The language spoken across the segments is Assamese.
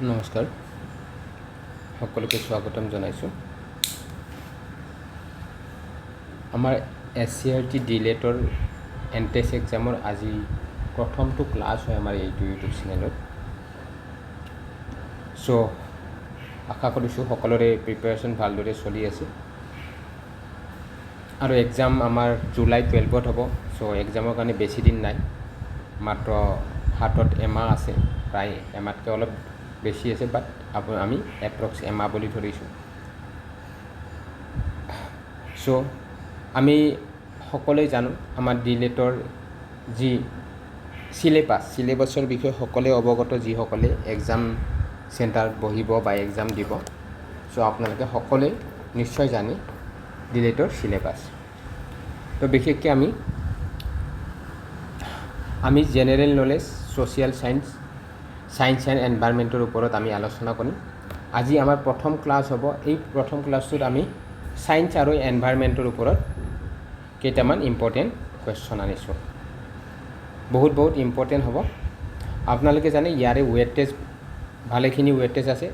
নমস্কাৰ, সকলোকে স্বাগতম জনাইছোঁ। আমাৰ SCRT ডিলেটৰ এন্ট্ৰেন্স এক্সামৰ আজি প্ৰথমটো ক্লাছ হয় আমাৰ এইটো ইউটিউব চেনেলত। চ' আশা কৰিছোঁ সকলোৰে প্ৰিপেৰেশ্যন ভালদৰে চলি আছে আৰু এক্সাম আমাৰ জুলাই 12ত হ'ব। চ' এক্সামৰ কাৰণে বেছি দিন নাই, মাত্ৰ হাতত এমাহ আছে, প্ৰায় এমাহতকৈ অলপ বেছি আছে, বাট আমি এপ্ৰক্স এমাহ বুলি ধৰিছোঁ। চ' আমি সকলোৱে জানো আমাৰ ডিলেটৰ যি চিলেবাছৰ বিষয়ে সকলোৱে অৱগত, যিসকলে এক্সাম চেণ্টাৰত বহিব বা এক্সাম দিব। চ' আপোনালোকে সকলোৱে নিশ্চয় জানে ডিলেটৰ চিলেবাছ। তো বিশেষকৈ আমি general knowledge, social science and এনভাইৰনমেণ্টৰ ওপৰত আমি আলোচনা কৰিম। আজি আমাৰ প্ৰথম ক্লাছ হ'ব। এই প্ৰথম ক্লাছটোত আমি ছায়েন্স আৰু এনভাইৰনমেণ্টৰ ওপৰত কেইটামান ইম্পৰ্টেণ্ট কুৱেশ্যন আনিছোঁ। বহুত ইম্পৰ্টেণ্ট হ'ব। আপোনালোকে জানে ইয়াৰে ৱেটেজ ভালেখিনি ৱেটেজ আছে।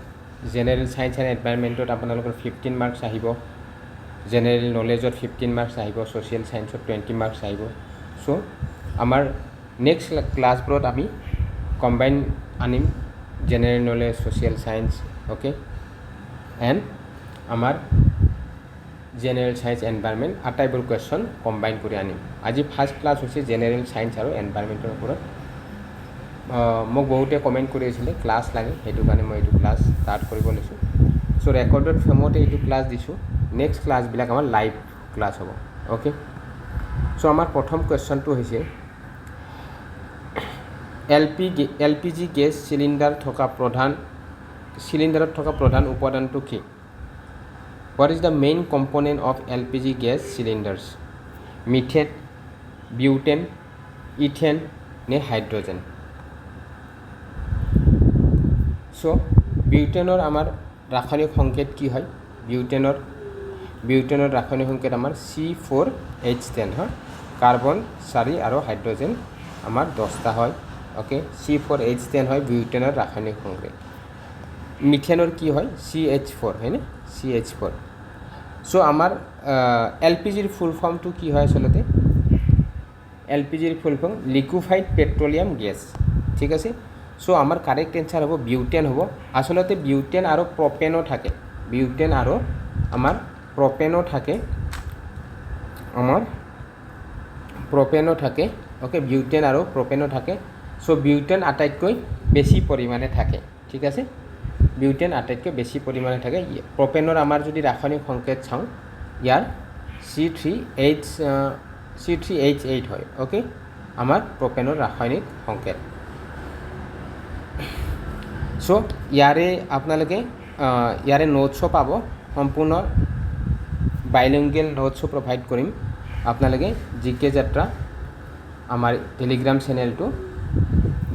জেনেৰেল ছায়েন্স এণ্ড এনভাইৰনমেণ্টত আপোনালোকৰ 15 মাৰ্কছ আহিব, জেনেৰেল নলেজত 15 মাৰ্কছ আহিব, ছ'চিয়েল ছায়েন্সত 20 মাৰ্কছ আহিব। চ' আমাৰ নেক্সট ক্লাছবোৰত আমি কম্বাইন আনিম general knowledge, social science, okay, and আমাৰ জেনেৰেল ছায়েন্স এনভাইৰনমেণ্ট আটাইবোৰ কুৱেশ্যন কম্বাইন কৰি আনিম। আজি ফাৰ্ষ্ট ক্লাছ হৈছে জেনেৰেল ছায়েন্স আৰু এনভাইৰনমেণ্টৰ ওপৰত। মোক বহুতে কমেণ্ট কৰি আছিলে ক্লাছ লাগে, সেইটো কাৰণে মই এইটো ক্লাছ ষ্টাৰ্ট কৰিব লৈছোঁ। চ' ৰেকৰ্ডড ফৰ্মতে এইটো ক্লাছ দিছোঁ। নেক্সট ক্লাছবিলাক আমাৰ লাইভ ক্লাছ হ'ব, অ'কে। চ' আমাৰ প্ৰথম কুৱেশ্যনটো হৈছে LPG গেছ চিলিণ্ডাৰত থকা প্ৰধান উপাদানটো কি? What is the main component of LPG gas cylinders? Methane, butane, ইথেন নে হাইড্ৰজেন? চ' বিউটেনৰ আমাৰ ৰাসায়নিক সংকেত কি হয়? বিউটেনৰ ৰাসায়নিক সংকেত আমাৰ C4H10 হয়। কাৰ্বন 4 আৰু হাইড্ৰজেন আমাৰ 10টা হয়, অ'কে। C4H10 হয় বিউটেনৰ ৰাসায়নিক সংকেত। মিথেনৰ কি হয়? CH4 হয়নে? CH4। চ' আমাৰ LPGৰ ফুল ফৰ্মটো কি হয় আচলতে? LPGৰ full form liquefied petroleum gas, ঠিক আছে। চ' আমাৰ কাৰেক্ট এনচাৰ হ'ব বিউটেন হ'ব। আচলতে বিউটেন আৰু প্ৰপেনো থাকে, অ'কে। বিউটেন আৰু প্ৰপেনো থাকে। চ' বিউটেন আটাইতকৈ বেছি পৰিমাণে থাকে, ঠিক আছে। বিউটেন আটাইতকৈ বেছি পৰিমাণে থাকে। প্ৰপেনৰ আমাৰ যদি ৰাসায়নিক সংকেত চাওঁ, ইয়াৰ C3H8 হয়, অ'কে, আমাৰ প্ৰপেনৰ ৰাসায়নিক সংকেত। চ' আপোনালোকে ইয়াৰে নোটছো পাব, সম্পূৰ্ণ বাইলিংগুৱেল নোটছো প্ৰভাইড কৰিম। আপোনালোকে GK যাত্ৰা আমাৰ টেলিগ্ৰাম চেনেলটো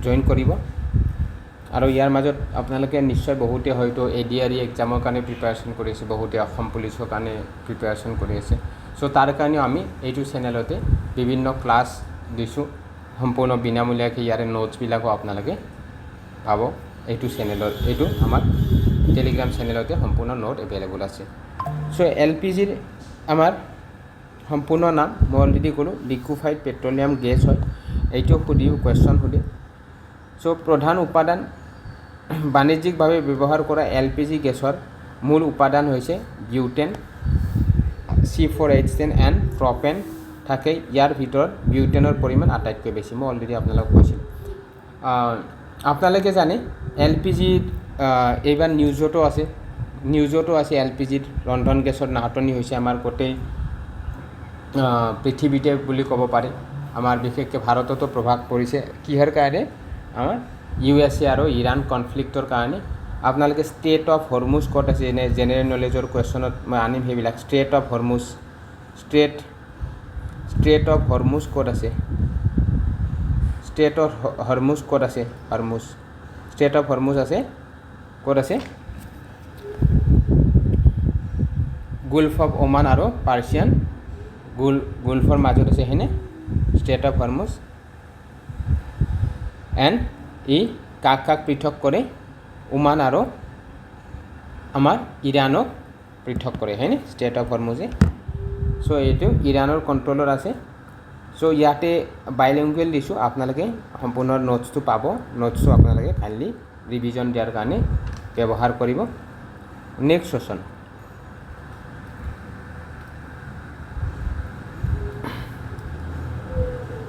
জইন কৰিব। আৰু ইয়াৰ মাজত আপোনালোকে নিশ্চয় বহুতে হয়তো ADRE এক্সামৰ কাৰণে প্ৰিপেৰেশ্যন কৰি আছে, বহুতে অসম পুলিচৰ কাৰণে প্ৰিপেৰেশ্যন কৰি আছে। চ' তাৰ কাৰণেও আমি এইটো চেনেলতে বিভিন্ন ক্লাছ দিছোঁ, সম্পূৰ্ণ বিনামূলীয়াকৈ। ইয়াৰে নোটছবিলাকো আপোনালোকে পাব এইটো আমাৰ টেলিগ্ৰাম চেনেলতে সম্পূৰ্ণ নোট এভেইলেবল আছে। চ' LPGৰ আমাৰ সম্পূৰ্ণ নাম মই অলৰেডি ক'লোঁ, লিকুইফাইড পেট্ৰলিয়াম গেছ হয়। এইটো কুৱেশ্যন সুধে। চ' প্ৰধান উপাদান, বাণিজ্যিকভাৱে ব্যৱহাৰ কৰা LPG গেছৰ মূল উপাদান হৈছে বিউটেন, C4H10 এণ্ড প্ৰপেন থাকে। ইয়াৰ ভিতৰত বিউটেনৰ পৰিমাণ আটাইতকৈ বেছি, মই অলৰেডি আপোনালোকক কৈছিলোঁ। আপোনালোকে জানে LPGৰ এইবাৰ নিউজতো আছে LPGৰ ৰন্ধন গেছৰ নাটনি হৈছে আমাৰ গোটেই পৃথিৱীতে বুলি ক'ব পাৰি। আমাৰ বিশেষকৈ ভাৰততো প্ৰভাৱ পৰিছে। কিহৰ কাৰণে? আমাৰ USA আৰু ইৰাণ কনফ্লিক্টৰ কাৰণে। আপোনালোকে ষ্ট্ৰেট অফ হৰমুজ ক'ত আছে? এনে জেনেৰেল নলেজৰ কুৱেশ্যনত মই আনিম সেইবিলাক। ষ্ট্ৰেট অফ হৰমুজ ক'ত আছে? ষ্ট্ৰেট অফ হৰমুজ ক'ত আছে? ষ্ট্ৰেট অফ হৰমুজ আছে ক'ত আছে? গুলফ অফ ওমান আৰু পাৰ্চিয়ান গুলফৰ মাজত আছে, হয়নে? Strait of Hormuz. এণ্ড ই কাক পৃথক কৰে? ওমান আৰু আমাৰ ইৰাণক পৃথক কৰে হয়নে ষ্টেট অফ হৰমুজে চ' এইটো ইৰাণৰ কণ্ট্ৰলত আছে চ' ইয়াতে বাইলিংগুৱেল দিছোঁ আপোনালোকে সম্পূৰ্ণ নোটছটো পাব নোটছটো আপোনালোকে কাইণ্ডলি ৰিভিজন দিয়াৰ কাৰণে ব্যৱহাৰ কৰিব next question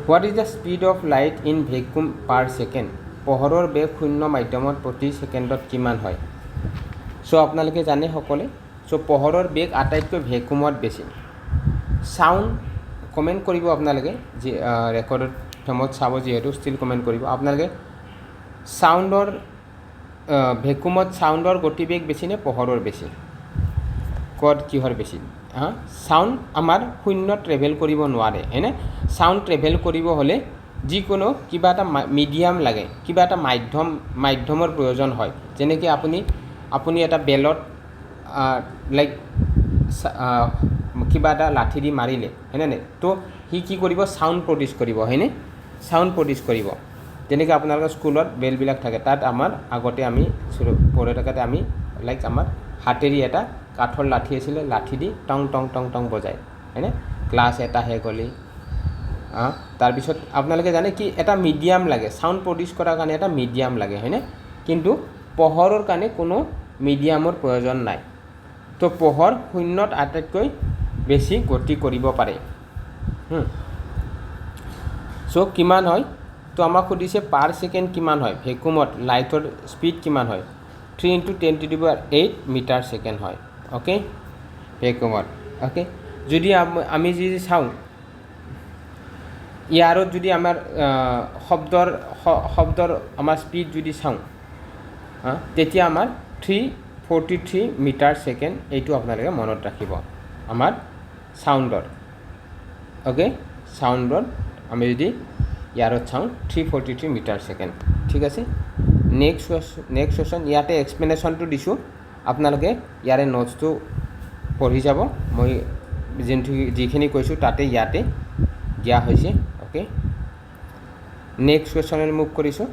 what is the speed of light in vacuum per second পোহৰৰ বেগ শূন্য মাধ্যমত প্ৰতি ছেকেণ্ডত কিমান হয় চ' আপোনালোকে জানে সকলোৱে চ' পোহৰৰ বেগ আটাইতকৈ ভেকুমত বেছি সাউন্ড কমেণ্ট কৰিব আপোনালোকে যে ৰেকৰ্ডৰ ফৰ্মত চাব যিহেতু ষ্টিল কমেণ্ট কৰিব আপোনালোকে সাউণ্ডৰ ভেকুমত সাউণ্ডৰ গতিবেগ বেছি নে পোহৰৰ বেছি ক'ত কিহৰ বেছি সাউণ্ড আমাৰ শূন্য ট্ৰেভেল কৰিব নোৱাৰে হয়নে সাউণ্ড ট্ৰেভেল কৰিব হ'লে যিকোনো কিবা এটা মিডিয়াম লাগে কিবা এটা মাধ্যমৰ প্ৰয়োজন হয় যেনেকৈ আপুনি এটা বেলত লাইক কিবা এটা লাঠি দি মাৰিলে হয়নে তো সি কি কৰিব সাউণ্ড প্ৰডিউচ কৰিব হয়নে সাউণ্ড প্ৰডিউচ কৰিব যেনেকৈ আপোনালোকৰ স্কুলত বেলবিলাক থাকে তাত আমাৰ আগতে আমি পঢ়ি থাকোঁতে আমি লাইক আমাৰ হাতেৰি এটা কাঠৰ লাঠি আছিলে লাঠি দি টং টং টং টং বজায় হয়নে ক্লাছ এটা শেষ হ'লে তাৰপিছত আপোনালোকে জানে কি এটা মিডিয়াম লাগে সাউণ্ড প্ৰডিউচ কৰাৰ কাৰণে এটা মিডিয়াম লাগে হয়নে কিন্তু পোহৰৰ কাৰণে কোনো মিডিয়ামৰ প্ৰয়োজন নাই তো পোহৰ শূন্যত আটাইতকৈ বেছি গতি কৰিব পাৰে চ' কিমান হয় তো আমাক সুধিছে পাৰ ছেকেণ্ড কিমান হয় ভেকুমত লাইটৰ স্পীড কিমান হয় 3 × 10⁸ মিটাৰ ছেকেণ্ড হয় অ'কে ভেকুমত অ'কে যদি আমি যদি চাওঁ ইয়াৰত যদি আমাৰ শব্দৰ আমাৰ স্পীড যদি চাওঁ তেতিয়া আমাৰ 343 মিটাৰ ছেকেণ্ড এইটো আপোনালোকে মনত ৰাখিব আমাৰ সাউণ্ডৰ অ'কে সাউণ্ডৰ আমি যদি ইয়াৰত চাওঁ 343 মিটাৰ ছেকেণ্ড ঠিক আছে নেক্সট কুৱেশ্যন ইয়াতে এক্সপ্লেনেশ্যনটো দিছোঁ আপোনালোকে ইয়াৰে নোটছটো পঢ়ি যাব মই যিখিনি কৈছোঁ তাতে ইয়াতে দিয়া হৈছে অ'কে নেক্সট কুৱেশ্যনলৈ মুভ কৰিছোঁ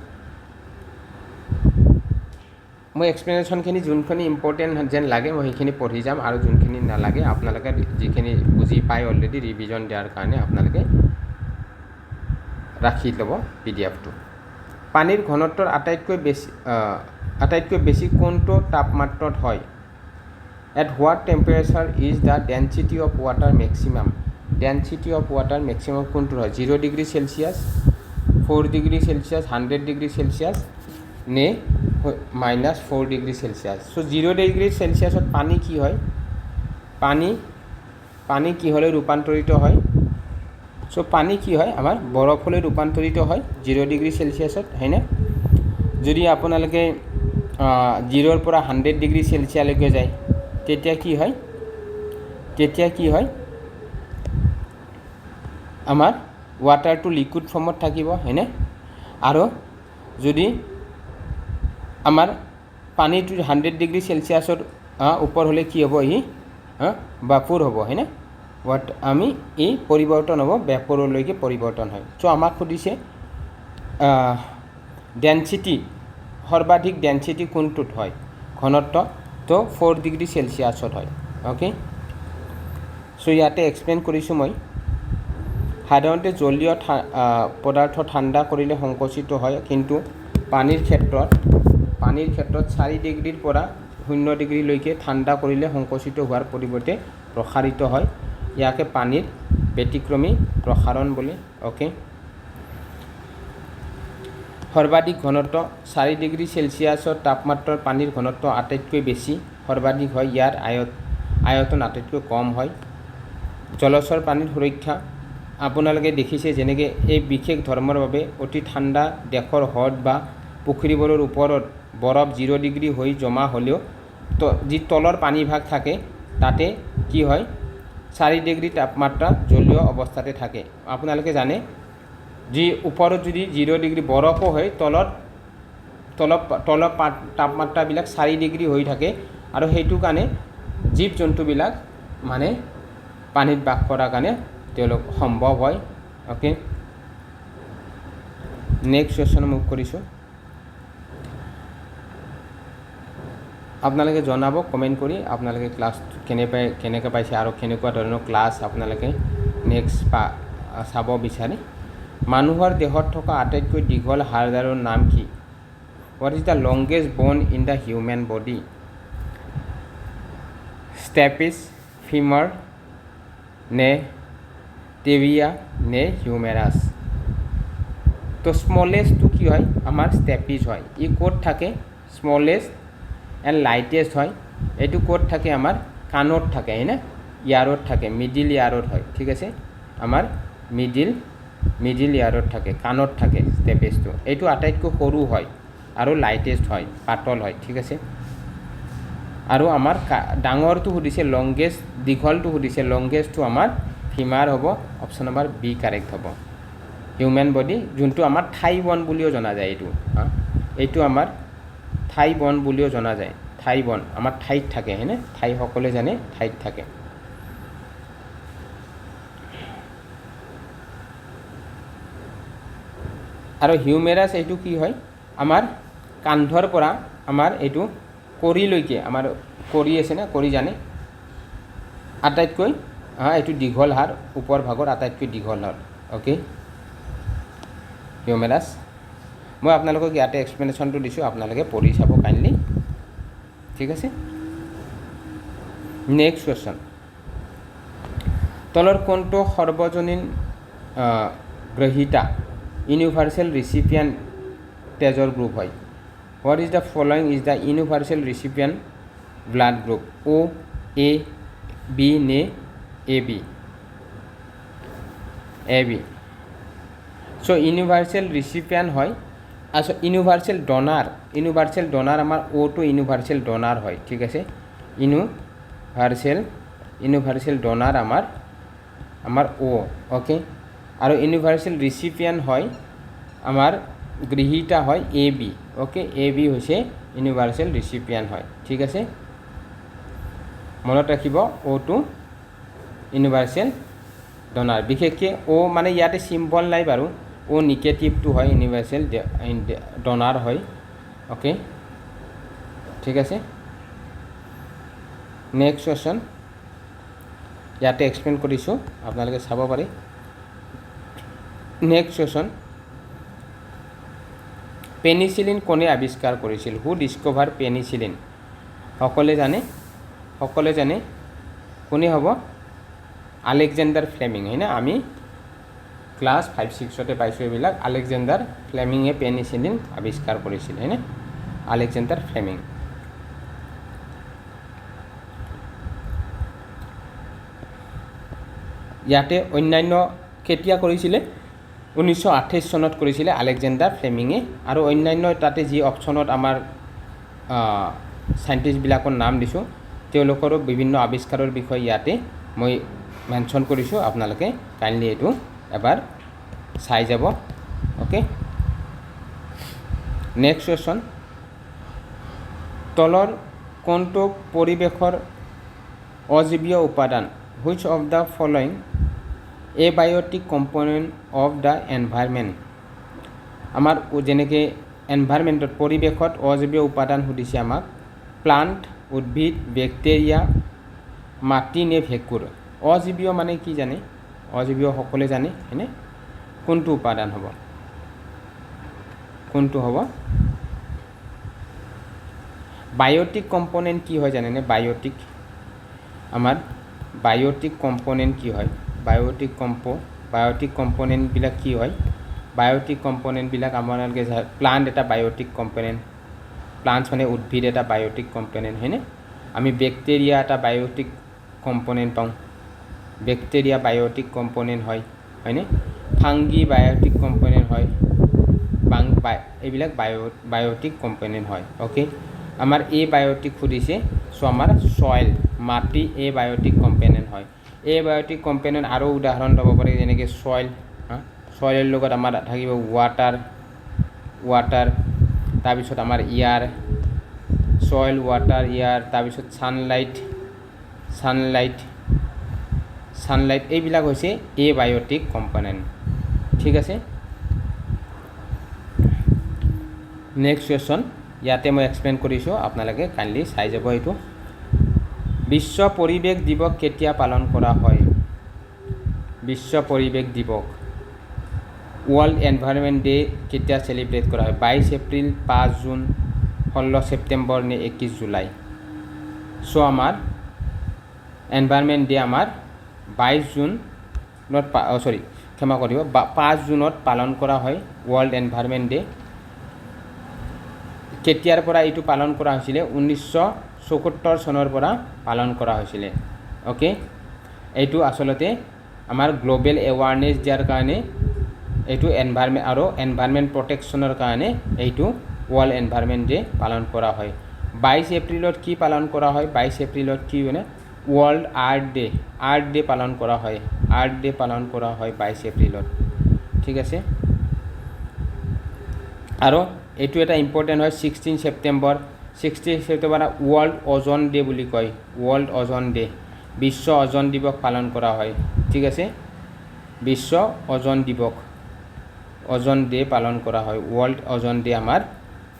মই এক্সপ্লেনেশ্যনখিনি যোনখিনি ইম্পৰ্টেণ্ট যেন লাগে মই সেইখিনি পঢ়ি যাম আৰু যোনখিনি নালাগে আপোনালোকে যিখিনি বুজি পায় অলৰেডি ৰিভিজন দিয়াৰ কাৰণে আপোনালোকে ৰাখি ল'ব PDF-টো পানীৰ ঘনত্বৰ আটাইতকৈ বেছি কোনটো তাপমাত্ৰাত হয় at what temperature is the density of water maximum density of water maximum কোনটো হয় 0 degree Celsius 4 degree Celsius 100 degree Celsius নে -4 ডিগ্ৰী চেলচিয়াছ চ' 0 ডিগ্ৰী চেলচিয়াছত পানী কি হয় পানী কিহলৈ ৰূপান্তৰিত হয় চ' পানী কি হয় আমাৰ বৰফলৈ ৰূপান্তৰিত হয় 0 ডিগ্ৰী চেলচিয়াছত হয়নে যদি আপোনালোকে 0ৰ পৰা 100 ডিগ্ৰী চেলচিয়াছলৈকে যায় তেতিয়া কি হয় আমাৰ ৱাটাৰটো লিকুইড ফৰ্মত থাকিব হয়নে আৰু যদি আমাৰ পানীটো 100 ডিগ্ৰী চেলচিয়াছৰ ওপৰ হ'লে কি হ'ব বাপুৰ হ'ব হয়নে আমি এই পৰিৱৰ্তন হ'ব বেপৰলৈকে পৰিৱৰ্তন হয় চ' আমাক সুধিছে ডেনচিটি সৰ্বাধিক ডেনচিটি কোনটোত হয় ঘনত্ব তো 4 ডিগ্ৰী চেলচিয়াছত হয় অ'কে চ' ইয়াতে এক্সপ্লেইন কৰিছোঁ মই সাধাৰণতে জলীয় পদাৰ্থ ঠাণ্ডা কৰিলে সংকুচিত হয় কিন্তু পানীৰ ক্ষেত্ৰত 4 ডিগ্ৰীৰ পৰা 0 ডিগ্ৰীলৈকে ঠাণ্ডা কৰিলে সংকুচিত হোৱাৰ পৰিৱৰ্তে প্ৰসাৰিত হয় ইয়াকে পানীৰ ব্যতিক্ৰমী প্ৰসাৰণ বোলে অ'কে সৰ্বাধিক ঘনত্ব 4 ডিগ্ৰী চেলচিয়াছৰ তাপমাত্ৰাৰ পানীৰ ঘনত্ব আটাইতকৈ বেছি সৰ্বাধিক হয় ইয়াৰ আয়তন আটাইতকৈ কম হয় জলচৰ পানীৰ সুৰক্ষা আপোনালোকে দেখিছে যেনেকৈ এই বিশেষ ধৰ্মৰ বাবে অতি ঠাণ্ডা দেশৰ হ্ৰদ বা পুখুৰীবোৰৰ ওপৰত বৰফ 0 ডিগ্ৰী হৈ জমা হ'লেও যি তলৰ পানীভাগ থাকে তাতে কি হয় 4 ডিগ্ৰী তাপমাত্ৰা জলীয় অৱস্থাতে থাকে আপোনালোকে জানে যি ওপৰত যদি 0 ডিগ্ৰী বৰফো হয় তলৰ তাপমাত্ৰাবিলাক 4 ডিগ্ৰী হৈ থাকে আৰু সেইটো কাৰণে জীৱ জন্তুবিলাক মানে পানীত বাস কৰাৰ কাৰণে তেওঁলোক সম্ভৱ হয় অ'কে নেক্সট কুৱেশ্যন মুভ কৰিছোঁ আপোনালোকে জনাব কমেণ্ট কৰি আপোনালোকে ক্লাছ কেনেকৈ পাইছে আৰু কেনেকুৱা ধৰণৰ ক্লাছ আপোনালোকে নেক্সট চাব বিচাৰে। মানুহৰ দেহত থকা আটাইতকৈ দীঘল হাড়ডালৰ নাম কি? What is the longest bone in the human body? Stapes, femur নে টেবিয়া নে হিউমেৰাছ? তো স্মলেষ্টটো কি হয়? আমাৰ ষ্টেপিছ হয়। ই ক'ত থাকে? স্মলেষ্ট এণ্ড লাইটেষ্ট হয়। এইটো ক'ত থাকে? আমাৰ কাণত থাকে, হয়নে? ইয়াৰত থাকে, মিডিল ইয়াৰত হয়, ঠিক আছে? আমাৰ মিডিল ইয়াৰত থাকে, কাণত থাকে ষ্টেপিছটো। এইটো আটাইতকৈ সৰু হয় আৰু লাইটেষ্ট হয়, পাতল হয়, ঠিক আছে? আৰু আমাৰ ডাঙৰটো সুধিছে লংগেষ্ট, দীঘলটো সুধিছে লংগেষ্টটো আমাৰ ফিমাৰ হ'ব। অপশ্যন নম্বৰ বি কাৰেক্ট হ'ব। হিউমেন বডি যোনটো আমাৰ থাই বন বুলিও জনা যায়, এইটো আমাৰ থাই বন বুলিও জনা যায়। থাই বন আমাৰ ঠাইত থাকে, হয়নে? ঠাই সকলোৱে জানে ঠাইত থাকে। আৰু হিউমেৰাছ এইটো কি হয়? আমাৰ কান্ধৰ পৰা আমাৰ এইটো কৰিলৈকে, আমাৰ কৰি আছে না, কৰি জানে আটাইতকৈ এইটো দীঘল হাড়, ওপৰ ভাগৰ আটাইতকৈ দীঘল হাড়। অ'কে, হিউমেৰাছ। মই আপোনালোকক ইয়াতে এক্সপ্লেনেশ্যনটো দিছোঁ, আপোনালোকে পঢ়ি চাব কাইণ্ডলি, ঠিক আছে? নেক্সট কুৱেশ্যন, তলৰ কোনটো সৰ্বজনীন গ্ৰহীতা ইউনিভাৰ্চেল ৰিচিপিয়েণ্ট তেজৰ গ্ৰুপ হয়? What is the following is the universal recipient blood group? O', A, B নে A B? A B. So' universal recipient হয়, আচ্ছা ইউনিভাৰ্চেল ডনাৰ আমাৰ অ'টো ইউনিভাৰ্চেল ডনাৰ হয়, ঠিক আছে? ইউনিভাৰ্চেল ডনাৰ আমাৰ অ', অ'কে? আৰু ইউনিভাৰ্চেল ৰিচিপিয়েণ্ট হয় আমাৰ গৃহীতা হয় A B, okay? A B হৈছে ইউনিভাৰ্চেল ৰিচিপিয়েণ্ট হয়, ঠিক আছে? মনত ৰাখিব, অ'টো ইউনিভাৰ্চেল ডনাৰ। বিশেষকৈ অ' মানে ইয়াতে চিম্বল নাই বাৰু, অ' নিগেটিভটো হয়, ইউনিভাৰ্চেল ডনাৰ হয়, অ'কে? ঠিক আছে? নেক্সট কুৱেশ্যন, ইয়াতে এক্সপ্লেইন কৰিছোঁ, আপোনালোকে চাব পাৰে। নেক্সট কুৱেশ্যন, পেনিচিলিন কোনে আৱিষ্কাৰ কৰিছিল? হু ডিস্কভাৰ পেনিচিলিন? সকলোৱে জানে কোনে হ'ব? আলেকজেণ্ডাৰ ফ্লেমিং, হয় না? আমি ক্লাছ 5-6 পাইছোঁ এইবিলাক। আলেকজেণ্ডাৰ ফ্লেমিঙে পেনিচিলিন আৱিষ্কাৰ কৰিছিল, হয়নে? Alexander Fleming. ইয়াতে অন্যান্য কেতিয়া কৰিছিলে? 1928 চনত কৰিছিলে আলেকজেণ্ডাৰ ফ্লেমিঙে। আৰু অন্যান্য তাতে যি অপশ্যনত আমাৰ চাইণ্টিষ্টবিলাকৰ নাম দিছোঁ, তেওঁলোকৰো বিভিন্ন আৱিষ্কাৰৰ বিষয়ে ইয়াতে মই মেনশ্যন কৰিছোঁ, আপোনালোকে কাইণ্ডলি এইটো এবাৰ চাই যাব, অ'কে? নেক্সট কুৱেশ্যন, তলৰ কোনটো পৰিৱেশৰ অজীৱীয় উপাদান? Which of the following abiotic component of the environment? আমাৰ যেনেকৈ এনভাইৰমেণ্টত পৰিৱেশত অজীৱীয় উপাদান সুধিছে আমাক, প্লাণ্ট, উদ্ভিদ, বেক্টেৰিয়া, মাটি নে ভেঁকুৰ? অজীৱীয় মানে কি জানে? অজীৱীয় সকলোৱে জানে, হয়নে? কোনটো উপাদান হ'ব? কোনটো হ'ব? বায়'টিক কম্পনেণ্ট কি হয় জানেনে? আমাৰ বায়'টিক কম্পনেণ্ট কি হয়? বায়'টিক কম্পনেণ্টবিলাক কি হয়? বায়'টিক কম্পনেণ্টবিলাক আপোনালোকে প্লাণ্ট এটা বায়'টিক কম্পনেণ্ট, প্লাণ্টছ মানে উদ্ভিদ এটা বায়'টিক কম্পনেণ্ট, হয়নে? আমি বেক্টেৰিয়া এটা বায়'টিক কম্পনেণ্ট পাওঁ, বেক্টেৰিয়া বায়'টিক কম্পনেণ্ট হয়, হয়নে? ফাংগি বায়'টিক কম্পনেণ্ট হয়, এইবিলাক বায়'টিক কম্পনেণ্ট হয়, অ'কে? আমাৰ এ বায়'টিক সুধিছে, চ' আমাৰ ছইল, মাটি এ বায়'টিক কম্পনেণ্ট হয়। এ বায়'টিক কম্পনেণ্ট আৰু উদাহৰণ ল'ব পাৰে, যেনেকৈ ছইল, ছইলৰ লগত আমাৰ থাকিব ৱাটাৰ, তাৰপিছত আমাৰ এয়াৰ, ছইল, ৱাটাৰ, এয়াৰ, তাৰপিছত ছানলাইট, এইবিলাক হৈছে এ বায়'টিক কম্পনেণ্ট, ঠিক আছে? নেক্সট কুৱেশ্যন, ইয়াতে মই এক্সপ্লেইন কৰিছোঁ, আপোনালোকে কাইণ্ডলি চাই যাব। এইটো বিশ্ব পৰিৱেশ দিৱস কেতিয়া পালন কৰা হয়? বিশ্ব পৰিৱেশ দিৱস ৱৰ্ল্ড এনভাইৰনমেণ্ট ডে কেতিয়া চেলিব্ৰেট কৰা হয়? 22 এপ্ৰিল, 5 জুন, 16 ছেপ্টেম্বৰ নে 21 জুলাই? চ' আমাৰ এনভাইৰনমেণ্ট ডে আমাৰ 22 জুনত ক্ষমা কৰিব 5 জুনত পালন কৰা হয় ৱৰ্ল্ড এনভাইৰনমেণ্ট ডে। কেতিয়াৰ পৰা এইটো পালন কৰা হৈছিলে? 1974 চনৰ পৰা পালন কৰা হৈছিলে। অ'কে, এইটো আচলতে আমাৰ গ্ল'বেল এৱাৰনেছ দিয়াৰ কাৰণে এইটো এনভাইৰনমেণ্ট আৰু এনভাইৰনমেণ্ট প্ৰটেকশ্যনৰ কাৰণে এইটো ৱৰ্ল্ড এনভাইৰনমেণ্ট ডে পালন কৰা হয়। 22 এপ্ৰিলত কি পালন কৰা হয়? 22 এপ্ৰিলত কি মানে world art day, art day পালন কৰা হয়। আৰ্ট ডে পালন কৰা হয় 22 এপ্ৰিলত, ঠিক আছে। আৰু এইটো এটা ইম্পৰ্টেণ্ট হয় 16 ছেপ্টেম্বৰ ৱৰ্ল্ড অজন ডে বুলি কয়। ৱৰ্ল্ড অজন ডে, বিশ্ব অজন দিৱস পালন কৰা হয়, ঠিক আছে। বিশ্ব অজন দিৱস, অজন ডে পালন কৰা হয়। ৱৰ্ল্ড অজন ডে আমাৰ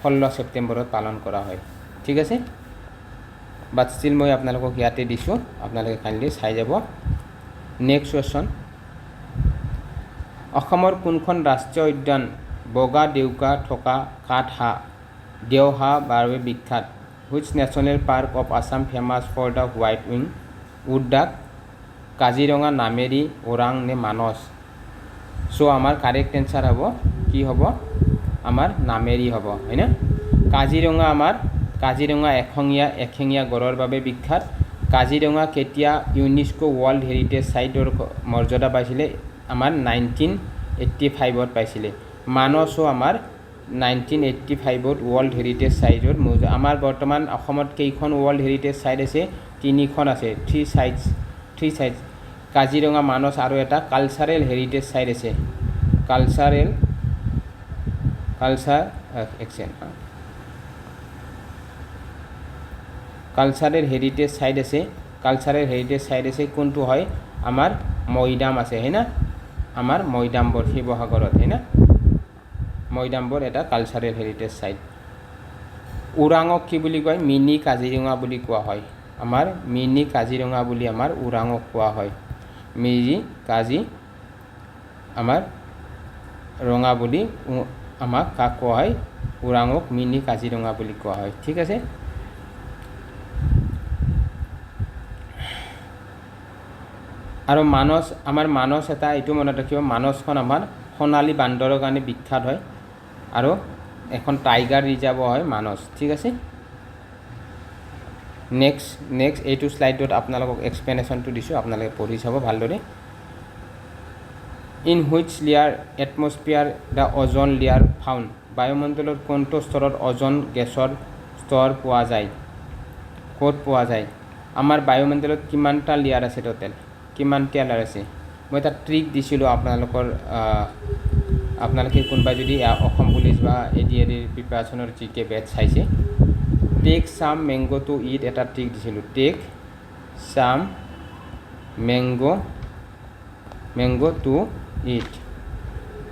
16 ছেপ্টেম্বৰত পালন কৰা হয়, ঠিক আছে। বাট ষ্টিল মই আপোনালোকক ইয়াতে দিছোঁ, আপোনালোকে কাইণ্ডলি চাই যাব। নেক্সট কুৱেশ্যন, অসমৰ কোনখন ৰাষ্ট্ৰীয় উদ্যান বগা ডেউকা থকা দেওহাঁহৰ বাবে বিখ্যাত? Which national park of Assam famous for the white wing wood duck? Kaziranga, Nameri, Orang নে মানস? চ' আমাৰ কাৰেক্ট এনচাৰ হ'ব কি হ'ব? আমাৰ নামেৰি হ'ব, হয়নে? কাজিৰঙা এশিঙীয়া গঁড়ৰ বাবে বিখ্যাত। কাজিৰঙা কেতিয়া ইউনেস্কো ৱৰ্ল্ড হেৰিটেজ চাইটৰ মৰ্যাদা পাইছিলে? আমাৰ 1985ত পাইছিলে। মানসো আমাৰ 1985ত ৱৰ্ল্ড হেৰিটেজ চাইটৰ আমাৰ বৰ্তমান অসমত কেইখন ৱৰ্ল্ড হেৰিটেজ চাইট আছে? 3খন আছে, 3 চাইটছ। কাজিৰঙা, মানস আৰু এটা কালচাৰেল হেৰিটেজ চাইট আছে। কালচাৰেল হেৰিটেজ চাইট আছে। কোনটো হয়? আমাৰ মৈদাম আছে, হয় না? আমাৰ মৈদামবোৰ শিৱসাগৰত, হয় না? মৈদামবোৰ এটা কালচাৰেল হেৰিটেজ চাইট। ওৰাঙক কি বুলি কয়? মিনি কাজিৰঙা বুলি কোৱা হয়। আমাৰ মিনি কাজিৰঙা বুলি আমাৰ ওৰাঙক কোৱা হয়। আমাৰ ৰঙা বুলি আমাক কাক কোৱা হয়? ওৰাঙক মিনি কাজিৰঙা বুলি কোৱা হয়, ঠিক আছে। আৰু মানস এটা এইটো মনত ৰাখিব, মানসখন আমাৰ সোণালী বান্দৰৰ কাৰণে বিখ্যাত হয় আৰু এখন টাইগাৰ ৰিজাৰ্ভ হয় মানস, ঠিক আছে। নেক্সট এইটো শ্লাইডত আপোনালোকক এক্সপ্লেনেশ্যনটো দিছোঁ, আপোনালোকে পঢ়ি চাব ভালদৰে। In which layer atmosphere the ozone layer found? বায়ুমণ্ডলৰ কোনটো স্তৰত অজন গেছৰ স্তৰ পোৱা যায়? ক'ত পোৱা যায়? আমাৰ বায়ুমণ্ডলত কিমানটা লেয়াৰ আছে? টোটেল কিমানটা লেয়াৰ আছে? মই এটা ট্ৰিক দিছিলোঁ আপোনালোকে কোনোবাই যদি অসম পুলিচ বা ADR প্ৰিপাৰেশ্যনৰ GK বেটছ চাইছে, টেক চাম মেংগ' টু ইট এটা ট্ৰিক দিছিলোঁ। টেক চাম মেংগ' টু ইট।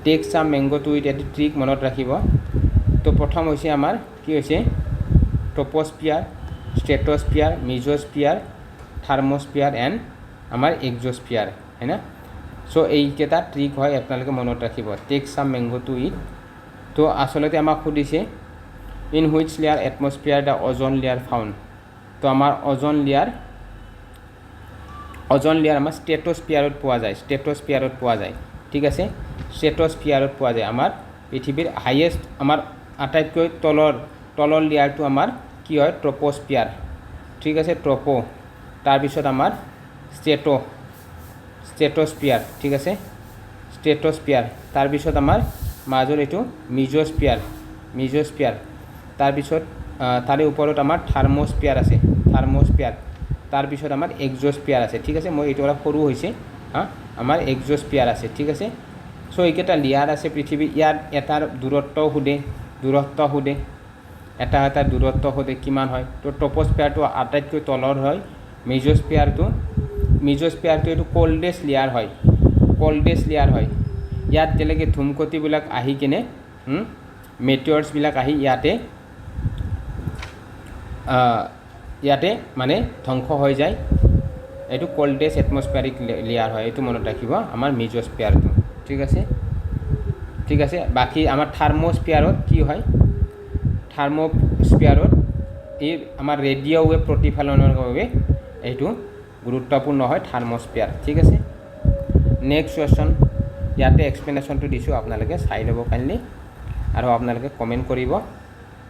টেক চাম মেংগ' টু ইট এটা ট্ৰিক মনত ৰাখিব। তো প্ৰথম হৈছে আমাৰ কি হৈছে? ট্ৰপ'স্ফিয়াৰ, ষ্ট্ৰেট'স্ফিয়াৰ, মিজ'স্ফিয়াৰ, থাৰ্ম'স্ফিয়াৰ এণ্ড আমাৰ এক্স'স্ফিয়াৰ, হয় না? চ' এইকেইটা ট্ৰিক হয়, আপোনালোকে মনত ৰাখিব। টেক চাম মেংগ' টু ইট। তো আচলতে আমাক সুধিছে in which layer atmosphere the ozone layer found? তো আমাৰ অজন লেয়াৰ আমাৰ ষ্ট্ৰেট'স্ফিয়াৰত পোৱা যায়, ঠিক আছে। ষ্ট্ৰেট'স্ফিয়াৰত পোৱা যায়। আমাৰ পৃথিৱীৰ হাইয়েষ্ট, আমাৰ আটাইতকৈ তলৰ লেয়াৰটো আমাৰ কি হয়? ট্ৰপ'স্ফিয়াৰ, ঠিক আছে। তাৰপিছত আমাৰ ষ্ট্ৰেট'স্ফিয়াৰ, ঠিক আছে। তাৰপিছত আমাৰ মাজৰ এইটো মিজ'স্ফিয়াৰ। তাৰপিছত তাৰে ওপৰত আমাৰ থাৰ্ম'স্ফিয়াৰ আছে, তাৰপিছত আমাৰ এক্স'স্ফিয়াৰ আছে, ঠিক আছে। মই এইটো অলপ সৰু হৈছে, আমাৰ এক্স'স্ফিয়াৰ আছে, ঠিক আছে। চ' এইকেইটা লেয়াৰ আছে পৃথিৱী। ইয়াত এটাৰ দূৰত্ব সোধে, এটা দূৰত্ব সোধে কিমান হয়? তো ট্ৰপ'স্ফিয়াৰটো আটাইতকৈ তলৰ হয়। মিজ'স্ফিয়াৰটো এইটো কল্ডেষ্ট লেয়াৰ হয়। ইয়াত যেনেকৈ ধুমকটিবিলাক আহি কিনে মেটিয়ৰ্ছবিলাক আহি ইয়াতে ইয়াতে মানে ধ্বংস হৈ যায়। এইটো কোল্ডেষ্ট এটমস্ফিয়াৰিক লেয়াৰ হয়, এইটো মনত ৰাখিব আমাৰ মিজস্ফিয়াৰটো। ঠিক আছে। বাকী আমাৰ থাৰ্মস্ফিয়াৰত কি হয়, থাৰ্মস্ফিয়াৰত এই আমাৰ ৰেডিঅ' ৱেভ প্ৰতিফলনৰ বাবে এইটো গুৰুত্বপূৰ্ণ হয় থাৰ্মস্ফিয়াৰ। ঠিক আছে। নেক্সট কুৱেশ্যন, ইয়াতে এক্সপ্লেনেশ্যনটো দিছোঁ, আপোনালোকে চাই ল'ব কাইণ্ডলি আৰু আপোনালোকে কমেণ্ট কৰিব।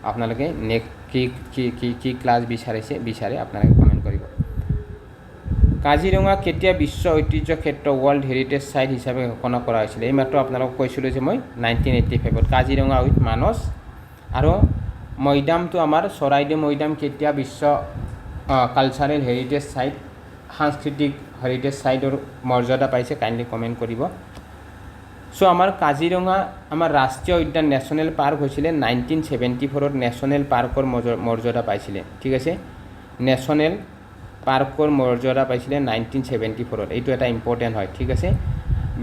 আপোনালোকে নেক্সট কি ক্লাছ বিচাৰে আপোনালোকে কমেণ্ট কৰিব। কাজিৰঙা কেতিয়া বিশ্ব ঐতিহ্য ক্ষেত্ৰ ৱৰ্ল্ড হেৰিটেজ চাইট হিচাপে ঘোষণা কৰা হৈছিলে? এইমাত্ৰ আপোনালোকক কৈছিলোঁ যে মই 1985 কাজিৰঙা উইথ মানস। আৰু মৈদামটো আমাৰ চৰাইদেউ মৈদাম কেতিয়া বিশ্ব কালচাৰেল হেৰিটেজ চাইট, সাংস্কৃতিক হেৰিটেজ চাইটৰ মৰ্যাদা পাইছে, কাইণ্ডলি কমেণ্ট কৰিব। চ' আমাৰ কাজিৰঙা আমাৰ ৰাষ্ট্ৰীয় উদ্যান নেশ্যনেল পাৰ্ক হৈছিলে 1974 নেশ্যনেল পাৰ্কৰ মৰ্যাদা পাইছিলে। ঠিক আছে, নেশ্যনেল পাৰ্কৰ মৰ্যাদা পাইছিলে 1974। এইটো এটা ইম্পৰ্টেণ্ট হয়। ঠিক আছে।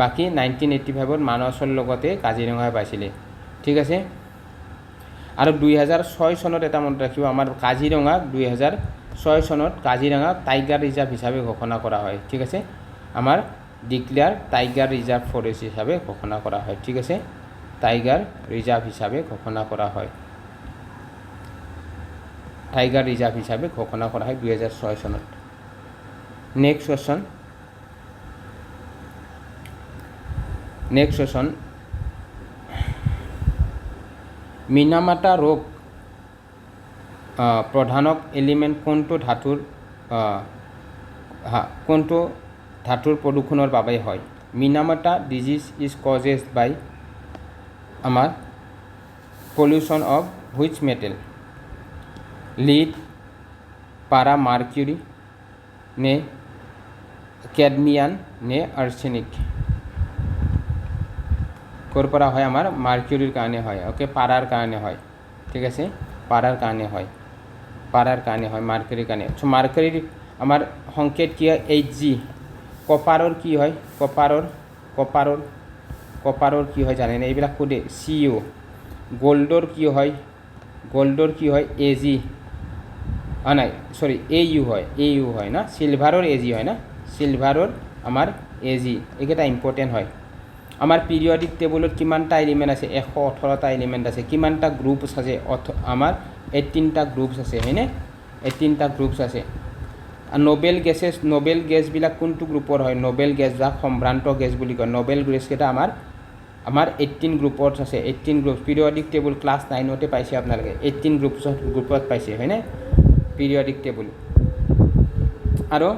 বাকী 1985 মানসৰ লগতে কাজিৰঙাই পাইছিলে। ঠিক আছে। আৰু 2006 চনত এটা মনত ৰাখিব, আমাৰ কাজিৰঙাক 2006 চনত কাজিৰঙাক টাইগাৰ ৰিজাৰ্ভ হিচাপে ঘোষণা কৰা হয়। ঠিক আছে, আমাৰ ডিক্লেয়াৰ টাইগাৰ ৰিজাৰ্ভ ফৰেষ্ট হিচাপে ঘোষণা কৰা হয়। ঠিক আছে, টাইগাৰ ৰিজাৰ্ভ হিচাপে ঘোষণা কৰা হয়, টাইগাৰ ৰিজাৰ্ভ হিচাপে ঘোষণা কৰা হয় 2006 চনত। নেক্সট কুৱেশ্যন, মিনামাটা ৰোগ প্ৰধানক এলিমেণ্ট কোনটো ধাতুৰ প্ৰদূষণৰ বাবে হয়? মিনামাটা ডিজিজ ইজ কজেড বাই আমাৰ pollution of which metal? Lead, পাৰা মাৰ্কিউৰি নে কেডমিয়াম নে আৰ্ছেনিক? ক'ৰ পৰা হয়? আমাৰ মাৰ্কিউৰিৰ কাৰণে হয়। অ'কে, পাৰাৰ কাৰণে হয়। ঠিক আছে, পাৰাৰ কাৰণে হয়, মাৰ্কিউৰিৰ কাৰণে। চ' মাৰ্কিউৰিৰ আমাৰ সংকেত কি হয়? Hg। কপাৰৰ কি হয়? কপাৰৰ কি হয় জানেনে? এইবিলাক সোধে। Cu। গল্ডৰ কি হয়? Ag। নাই, চৰি, Au হয় না। চিলভাৰৰ Ag হয় না, চিলভাৰৰ আমাৰ Ag। এইকেইটা ইম্পৰ্টেণ্ট হয়। আমাৰ পিৰিয়ডিক টেবুলত কিমানটা এলিমেণ্ট আছে? 118টা এলিমেণ্ট আছে। কিমানটা গ্ৰুপছ আছে? আমাৰ 18টা গ্ৰুপছ আছে, হয়নে? 18টা গ্ৰুপছ আছে। নোবেল গেছবিলাক কোনটো গ্ৰুপৰ হয়? নোবেল গেছ যাক সম্ভ্ৰান্ত গেছ বুলি কয়। নোবেল গেছকেইটা আমাৰ 18 গ্ৰুপত আছে। 18 গ্ৰুপ পিৰিয়ডিক টেবুল ক্লাছ 9তে পাইছে আপোনালোকে। 18 গ্ৰুপত পাইছে, হয়নে? Periodic table. আৰু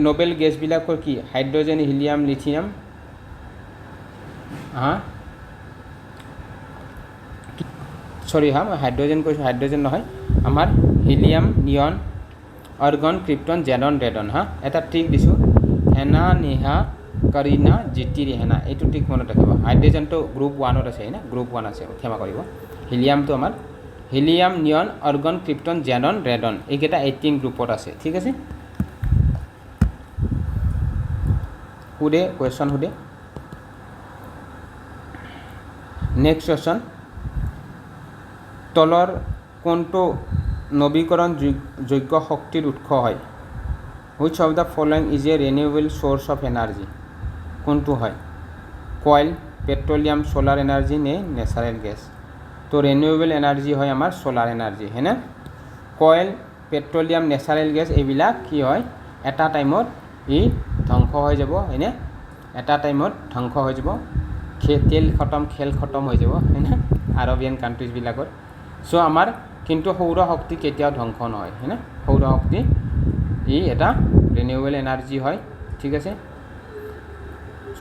নোবেল গেছবিলাকৰ কি? Hydrogen, helium, lithium. মই হাইড্ৰজেন কৈছোঁ, হাইড্ৰজেন নহয়, আমাৰ হিলিয়াম, নিয়ন, অৰ্গন, ক্ৰিপ্টন, জেনন, ৰেডন। এটা ট্ৰিক দিছোঁ, হেনা, নেহা, কৰিনা, জিটি, ৰেহেনা। এইটো ট্ৰিক মনত ৰাখিব। হাইড্ৰজেনটো গ্ৰুপ 1ত আছে, হয়নে? গ্ৰুপ 1 আছে, ক্ষমা কৰিব। হিলিয়ামটো আমাৰ হিলিয়াম, নিয়ন, অৰ্গন, ক্ৰিপ্টন, জেনন, ৰেডন। এইকেইটা 18 গ্ৰুপত আছে। ঠিক আছে। কুৱেশ্যন সোধে। নেক্সট কুৱেশ্যন, তলৰ কোনটো নৱীকৰণযোগ্য শক্তিৰ উৎস হয়? Which of the following is a renewable source of energy? কোনটো হয়? কইল, পেট্ৰলিয়াম, ছ'লাৰ এনাৰ্জি নে নেচাৰেল গেছ? তো ৰিনিউৱেবল এনাৰ্জি হয় আমাৰ ছ'লাৰ এনাৰ্জি, হয়নে? কইল, পেট্ৰলিয়াম, নেচাৰেল গেছ এইবিলাক কি হয়? এটা টাইমত ধ্বংস হৈ যাব, হয়নে? এটা টাইমত ধ্বংস হৈ যাব। খেল খতম হৈ যাব, হয়নে? আৰবিয়ান কাণ্ট্ৰিজবিলাকৰ। চ' আমাৰ কিন্তু সৌৰ শক্তি কেতিয়াও ধ্বংস নহয়, হয়নে? সৌৰ শক্তি এটা ৰিনিউৱেবল এনাৰ্জি হয়। ঠিক আছে।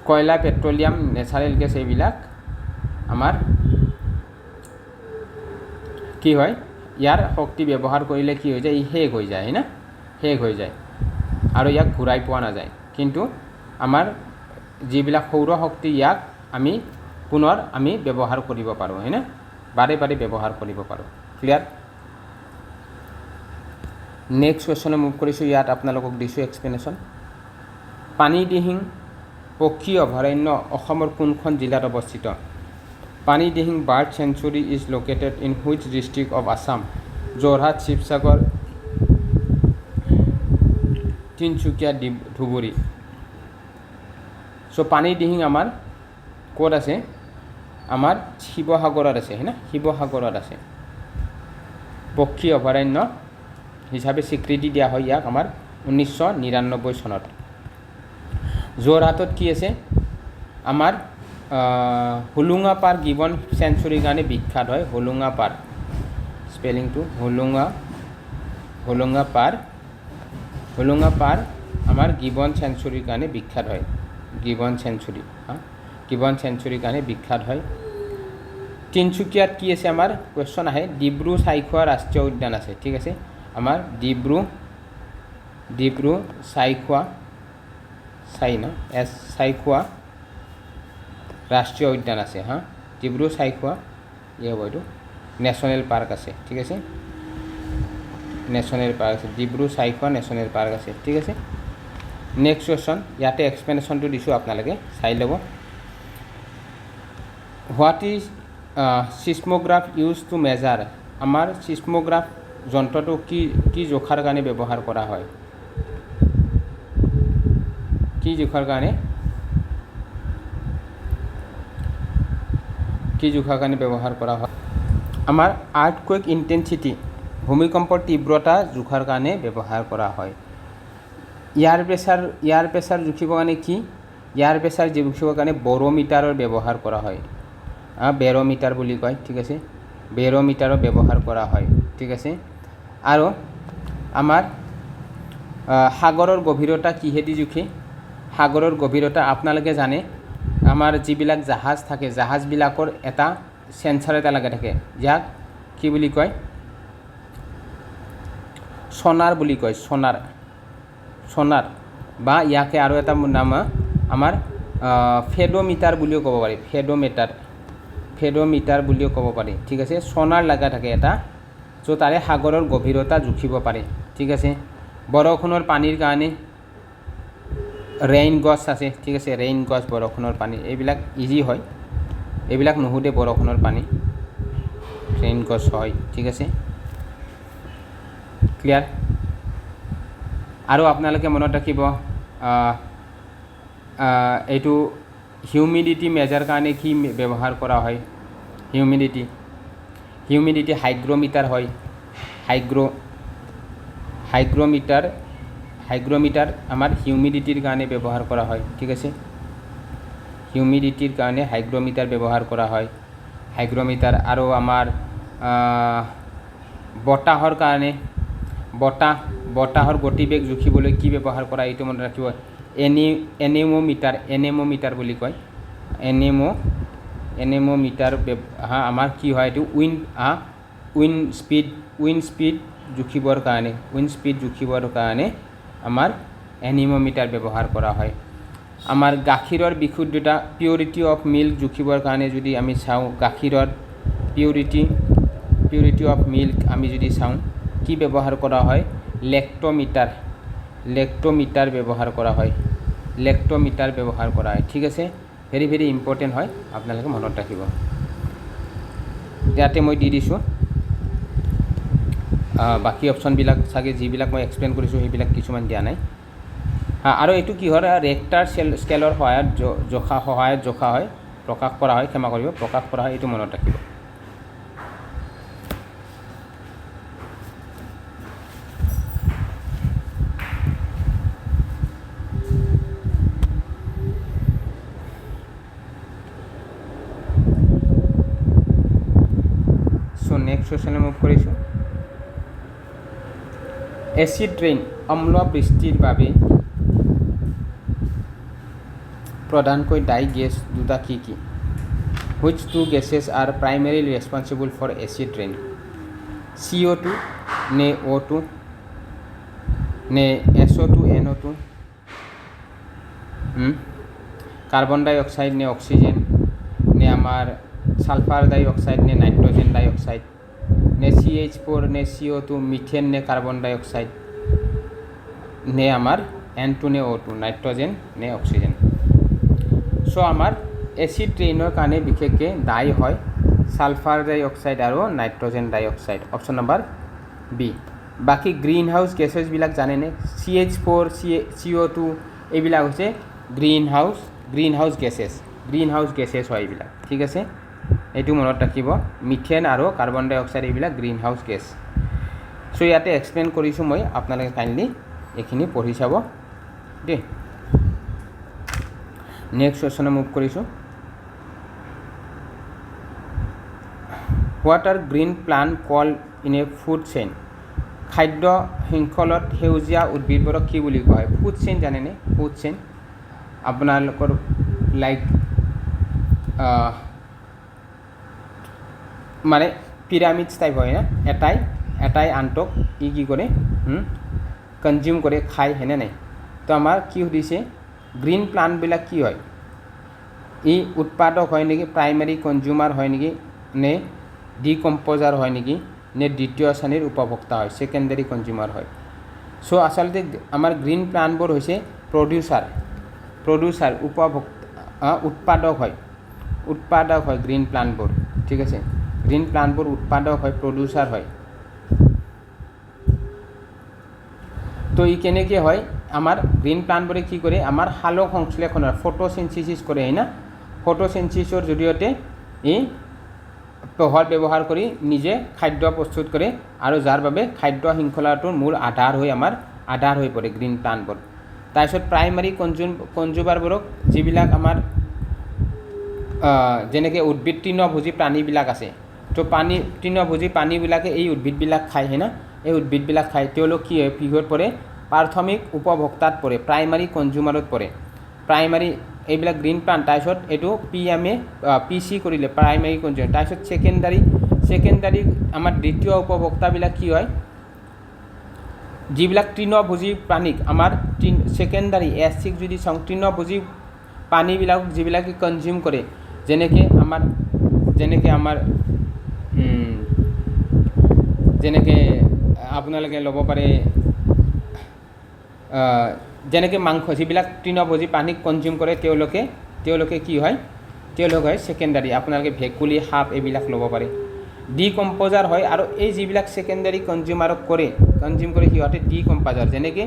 কয়লা, পেট্ৰলিয়াম, নেচাৰেল গেছ এইবিলাক আমাৰ কি হয়? ইয়াৰ শক্তি ব্যৱহাৰ কৰিলে কি হৈ যায়? শেষ হৈ যায়, হয়নে? শেষ হৈ যায় আৰু ইয়াক ঘূৰাই পোৱা নাযায়। কিন্তু আমাৰ যিবিলাক সৌৰ শক্তি, ইয়াক পুনৰ আমি ব্যৱহাৰ কৰিব পাৰোঁ, হয়নে? বাৰে ব্যৱহাৰ কৰিব পাৰোঁ। ক্লিয়াৰ? নেক্সট কুৱেশ্যনে মুভ কৰিছোঁ। ইয়াত আপোনালোকক দিছোঁ এক্সপ্লেনেশ্যন। পানীদিহিং পক্ষী অভয়াৰণ্য অসমৰ কোনখন জিলাত অৱস্থিত? Panidihing bird sanctuary is located in which district of Assam? Jorhat, Sivasagar, Tinsukia, Dhubri. So' পানীৰ দিহিং আমাৰ ক'ত আছে? আমাৰ শিৱসাগৰত আছে, হয় না? শিৱসাগৰত আছে। পক্ষী অভয়াৰণ্য হিচাপে স্বীকৃতি দিয়া হয় ইয়াক আমাৰ 1999 চনত। যোৰহাটত কি আছে? আমাৰ হোলোঙা পাৰ গিবন চেঞ্চুৰীৰ কাৰণে বিখ্যাত হয়। হোলোঙা পাৰ, স্পেলিংটো হোলোঙা পাৰ আমাৰ গিবন চেঞ্চুৰীৰ কাৰণে বিখ্যাত হয়। গিবন চেঞ্চুৰীৰ কাৰণে বিখ্যাত হয়। তিনিচুকীয়াত কি আছে? আমাৰ কুৱেশ্যন আহে, ডিব্ৰু চাইখোৱা ৰাষ্ট্ৰীয় উদ্যান আছে। ঠিক আছে, আমাৰ ডিব্ৰু চাইখোৱা চাইখোৱা ৰাষ্ট্ৰীয় উদ্যান আছে। ডিব্ৰু চাইখোৱা হ'ব এইটো নেশ্যনেল পাৰ্ক আছে। ঠিক আছে, নেশ্যনেল পাৰ্ক আছে, ডিব্ৰু চাইখোৱা নেশ্যনেল পাৰ্ক আছে। ঠিক আছে, নেক্সট কুৱেশ্যন, ইয়াতে এক্সপ্লেনেশ্যনটো দিছোঁ, আপোনালোকে চাই ল'ব। What is seismograph use to measure? আমাৰ চিস্মোগ্ৰাফ যন্ত্ৰটো কি জোখাৰ কাৰণে ব্যৱহাৰ কৰা হয়? কি জোখাৰ কাৰণে ব্যৱহাৰ কৰা হয়? আমাৰ আৰ্থকুৱেক ইণ্টেনচিটি, ভূমিকম্পৰ তীব্ৰতা জোখাৰ কাৰণে ব্যৱহাৰ কৰা হয়। ইয়াৰ প্ৰেছাৰ জুখিবৰ কাৰণে কি? ইয়াৰ প্ৰেছাৰ জুখিবৰ কাৰণে বেৰ'মিটাৰৰ ব্যৱহাৰ কৰা হয়। বেৰ'মিটাৰ বুলি কয়। ঠিক আছে, বেৰ'মিটাৰৰ ব্যৱহাৰ কৰা হয়। ঠিক আছে, আৰু আমাৰ সাগৰৰ গভীৰতা কিহেদি জুখে? সাগৰৰ গভীৰতা আপোনালোকে জানে, আমাৰ যিবিলাক জাহাজ থাকে, জাহাজবিলাকৰ এটা চেঞ্চাৰ এটা লাগি থাকে, যাক কি বুলি কয়? ছনাৰ বুলি কয়। ছনাৰ বা ইয়াকে আৰু এটা নাম আমাৰ ফেডোমিটাৰ বুলিও ক'ব পাৰি। ফেডোমিটাৰ বুলিও ক'ব পাৰি। ঠিক আছে, ছনাৰ লগা থাকে এটা, চ' তাৰে সাগৰৰ গভীৰতা জুখিব পাৰে। ঠিক আছে, বৰষুণৰ পানীৰ কাৰণে ৰেইন গছ আছে। ঠিক আছে, ৰেইন গছ, বৰষুণৰ পানী, এইবিলাক ইজি হয়, এইবিলাক নুসুধে। বৰষুণৰ পানী ৰেইন গছ হয়। ঠিক আছে, ক্লিয়াৰ? আৰু আপোনালোকে মনত ৰাখিব, এইটো হিউমিডিটি মেজাৰ কাৰণে কি ব্যৱহাৰ কৰা হয়? হিউমিডিটি হাইগ্ৰমিটাৰ হয়। হাইগ্ৰমিটাৰ আমাৰ হিউমিডিটিৰ কাৰণে ব্যৱহাৰ কৰা হয়। ঠিক আছে, হিউমিডিটিৰ কাৰণে হাইগ্ৰমিটাৰ ব্যৱহাৰ কৰা হয়। হাইগ্ৰমিটাৰ আৰু আমাৰ বতাহৰ কাৰণে বতাহৰ গতিবেগ জুখিবলৈ কি ব্যৱহাৰ কৰা? এইটো মনত ৰাখিব, এনেমোমিটাৰ বুলি কয়। এনেমোমিটাৰ আমাৰ কি হয়? এইটো উইণ্ড স্পীড জুখিবৰ কাৰণে আমাৰ এনিমোমিটাৰ ব্যৱহাৰ কৰা হয়। আমাৰ গাখীৰৰ বিশুদ্ধতা, পিউৰিটি অফ মিল্ক জুখিবৰ কাৰণে যদি আমি চাওঁ, গাখীৰৰ পিউৰিটি অফ মিল্ক আমি যদি চাওঁ, কি ব্যৱহাৰ কৰা হয়? লেক্টোমিটাৰ ব্যৱহাৰ কৰা হয়। ঠিক আছে, ভেৰি ভেৰি ইম্পৰ্টেণ্ট হয়, আপোনালোকে মনত ৰাখিব। ইয়াতে মই দি দিছোঁ, বাকী অপশ্যনবিলাক চাগে যিবিলাক মই এক্সপ্লেইন কৰিছোঁ সেইবিলাক কিছুমান দিয়া নাই। আৰু এইটো কি হয়? ৰেক্টাৰ স্কেলৰ সহায়ত জোখা হয়, প্ৰকাশ কৰা হয়, প্ৰকাশ কৰা হয়, এইটো মনত ৰাখিব। নেক্সট কুৱেশ্যনে মুভ কৰিছোঁ। এচিড ৰেইন, অম্ল বৃষ্টিৰ বাবে প্ৰধানকৈ দায়ী গেছ দুটা কি কি? Which two gases are primarily responsible for acid rain? CO2 নে O2 নে SO2 NO2? কাৰ্বন ডাই অক্সাইড নে অক্সিজেন নে আমাৰ সালফাৰ ডাই অক্সাইড নে নাইট্ৰজেন ডাই অক্সাইড নে CH4 নে CO2, মিথেন নে কাৰ্বন ডাই অক্সাইড নে আমাৰ N2 নে O2, নাইট্ৰজেন নে অক্সিজেন? চ' আমাৰ এচিড ৰেইনৰ কাৰণে বিশেষকৈ দায়ী হয় সালফাৰ ডাই অক্সাইড আৰু নাইট্ৰজেন ডাই অক্সাইড। অপশ্যন নম্বৰ বি বাকী গ্ৰীণ হাউচ গেছেছবিলাক জানেনে CH4 CO2 এইবিলাক হৈছে গ্ৰীণ হাউচ গেছেছ হয় এইবিলাক ঠিক আছে এইটো মনত ৰাখিব মিথেন আৰু কাৰ্বন ডাই অক্সাইড এইবিলাক গ্ৰীণ হাউচ গেছ চ' ইয়াতে এক্সপ্লেইন কৰিছোঁ মই আপোনালোকে কাইণ্ডলি এইখিনি পঢ়ি চাব দেই নেক্সট কুৱেশ্যনে মুভ কৰিছোঁ what are green plant call in a food chain খাদ্য শৃংখলত সেউজীয়া উদ্ভিদবোৰক কি বুলি কোৱা হয় ফুড চেইন জানেনে ফুড চেইন আপোনালোকৰ লাইক মানে পিৰামিডছ টাইপ হয় না এটাই আনটোক কি কৰে কনজিউম কৰে খায় হয়নে নাই তো আমাৰ কি সুধিছে গ্ৰীণ প্লাণ্টবিলাক কি হয় ই উৎপাদক হয় নেকি প্ৰাইমাৰী কনজিউমাৰ হয় নেকি নে ডিকম্প'জাৰ হয় নেকি নে দ্বিতীয় শ্ৰেণীৰ উপভোক্তা হয় ছেকেণ্ডাৰী কনজিউমাৰ হয় চ' আচলতে আমাৰ গ্ৰীণ প্লাণ্টবোৰ হৈছে প্ৰডিউচাৰ উৎপাদক হয় গ্ৰীণ প্লাণ্টবোৰ ঠিক আছে গ্ৰীণ প্লাণ্টবোৰ উৎপাদক হয় প্ৰডিউচাৰ হয় তো ই কেনেকৈ হয় আমাৰ গ্ৰীণ প্লাণ্টবোৰে কি কৰে আমাৰ সালোক সংশ্লেষণৰ ফটোচিনথেচিছ কৰে হয় না ফটোচিনথেচিছৰ জৰিয়তে ই পোহৰ ব্যৱহাৰ কৰি নিজে খাদ্য প্ৰস্তুত কৰে আৰু যাৰ বাবে খাদ্য শৃংখলাটোৰ মূল আধাৰ হৈ পৰে গ্ৰীণ প্লাণ্টবোৰ তাৰপিছত প্ৰাইমাৰী কনজিউমাৰবোৰক যিবিলাক আমাৰ যেনেকৈ উদ্ভিদ তৃণভোজী প্ৰাণীবিলাক আছে তো তৃণভোজী প্ৰাণীবিলাকে এই উদ্ভিদবিলাক খায় হয় না এই উদ্ভিদবিলাক খায় তেওঁলোক কি হয় কিহত পৰে প্ৰাথমিক উপভোক্তাত পৰে প্ৰাইমাৰী কনজিউমাৰত পৰে প্ৰাইমাৰী এইবিলাক গ্ৰীণ প্লাণ্ট তাৰপিছত এইটো PC কৰিলে প্ৰাইমাৰী কনজিউমাৰ তাৰপিছত ছেকেণ্ডাৰী আমাৰ দ্বিতীয় উপভোক্তাবিলাক কি হয় যিবিলাক তৃণভোজী প্ৰাণীক আমাৰ ছেকেণ্ডাৰী S6 যদি চাওঁ তৃণভোজী প্ৰাণীবিলাক যিবিলাকে কনজিউম কৰে যেনেকৈ আপোনালোকে ল'ব পাৰে যেনেকৈ মাংস যিবিলাক তৃণভোজী প্ৰাণীক কনজিউম কৰে তেওঁলোকে কি হয় তেওঁলোক হয় ছেকেণ্ডাৰী আপোনালোকে ভেকুলী সাপ এইবিলাক ল'ব পাৰে ডিকম্প'জাৰ হয় আৰু এই যিবিলাক ছেকেণ্ডাৰী কনজিউমাৰক কনজিউম কৰে সিহঁতে ডিকম্প'জাৰ যেনেকৈ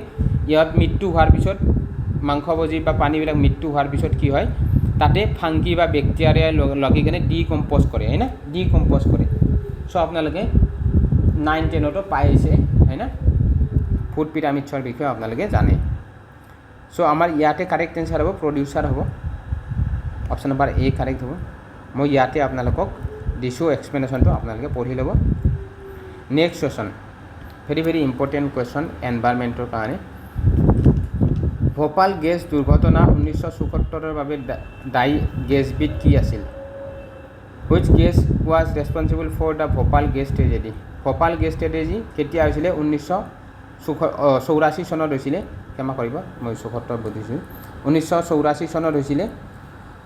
ইহঁত মৃত্যু হোৱাৰ পিছত মাংসভোজী বা প্ৰাণীবিলাক মৃত্যু হোৱাৰ পিছত কি হয় তাতে ফাংগি বা বেক্টেৰিয়াই লাগি কিনে ডিকম্প'জ কৰে হয় না ডিকম্প'জ কৰে চ' আপোনালোকে 9-10তো পাই আহিছে হয় না ফুড পিৰামিডছৰ বিষয়ে আপোনালোকে জানে চ' আমাৰ ইয়াতে কাৰেক্ট এনচাৰ হ'ব প্ৰডিউচাৰ হ'ব অপশ্যন নম্বৰ A কাৰেক্ট হ'ব মই ইয়াতে আপোনালোকক দিছোঁ এক্সপ্লেনেশ্যনটো আপোনালোকে পঢ়ি ল'ব next question very important question এনভাইৰমেণ্টৰ কাৰণে ভোপাল গেছ দুৰ্ঘটনা 1974 বাবে দায়ী গেছবিধ কি আছিল which gas was responsible for the Bhopal gas tragedy Bhopal gas tragedy কেতিয়া হৈছিলে 1984 চনত হৈছিলে ক্ষমা কৰিব মই 74 বুজিছোঁ 1984 চনত হৈছিলে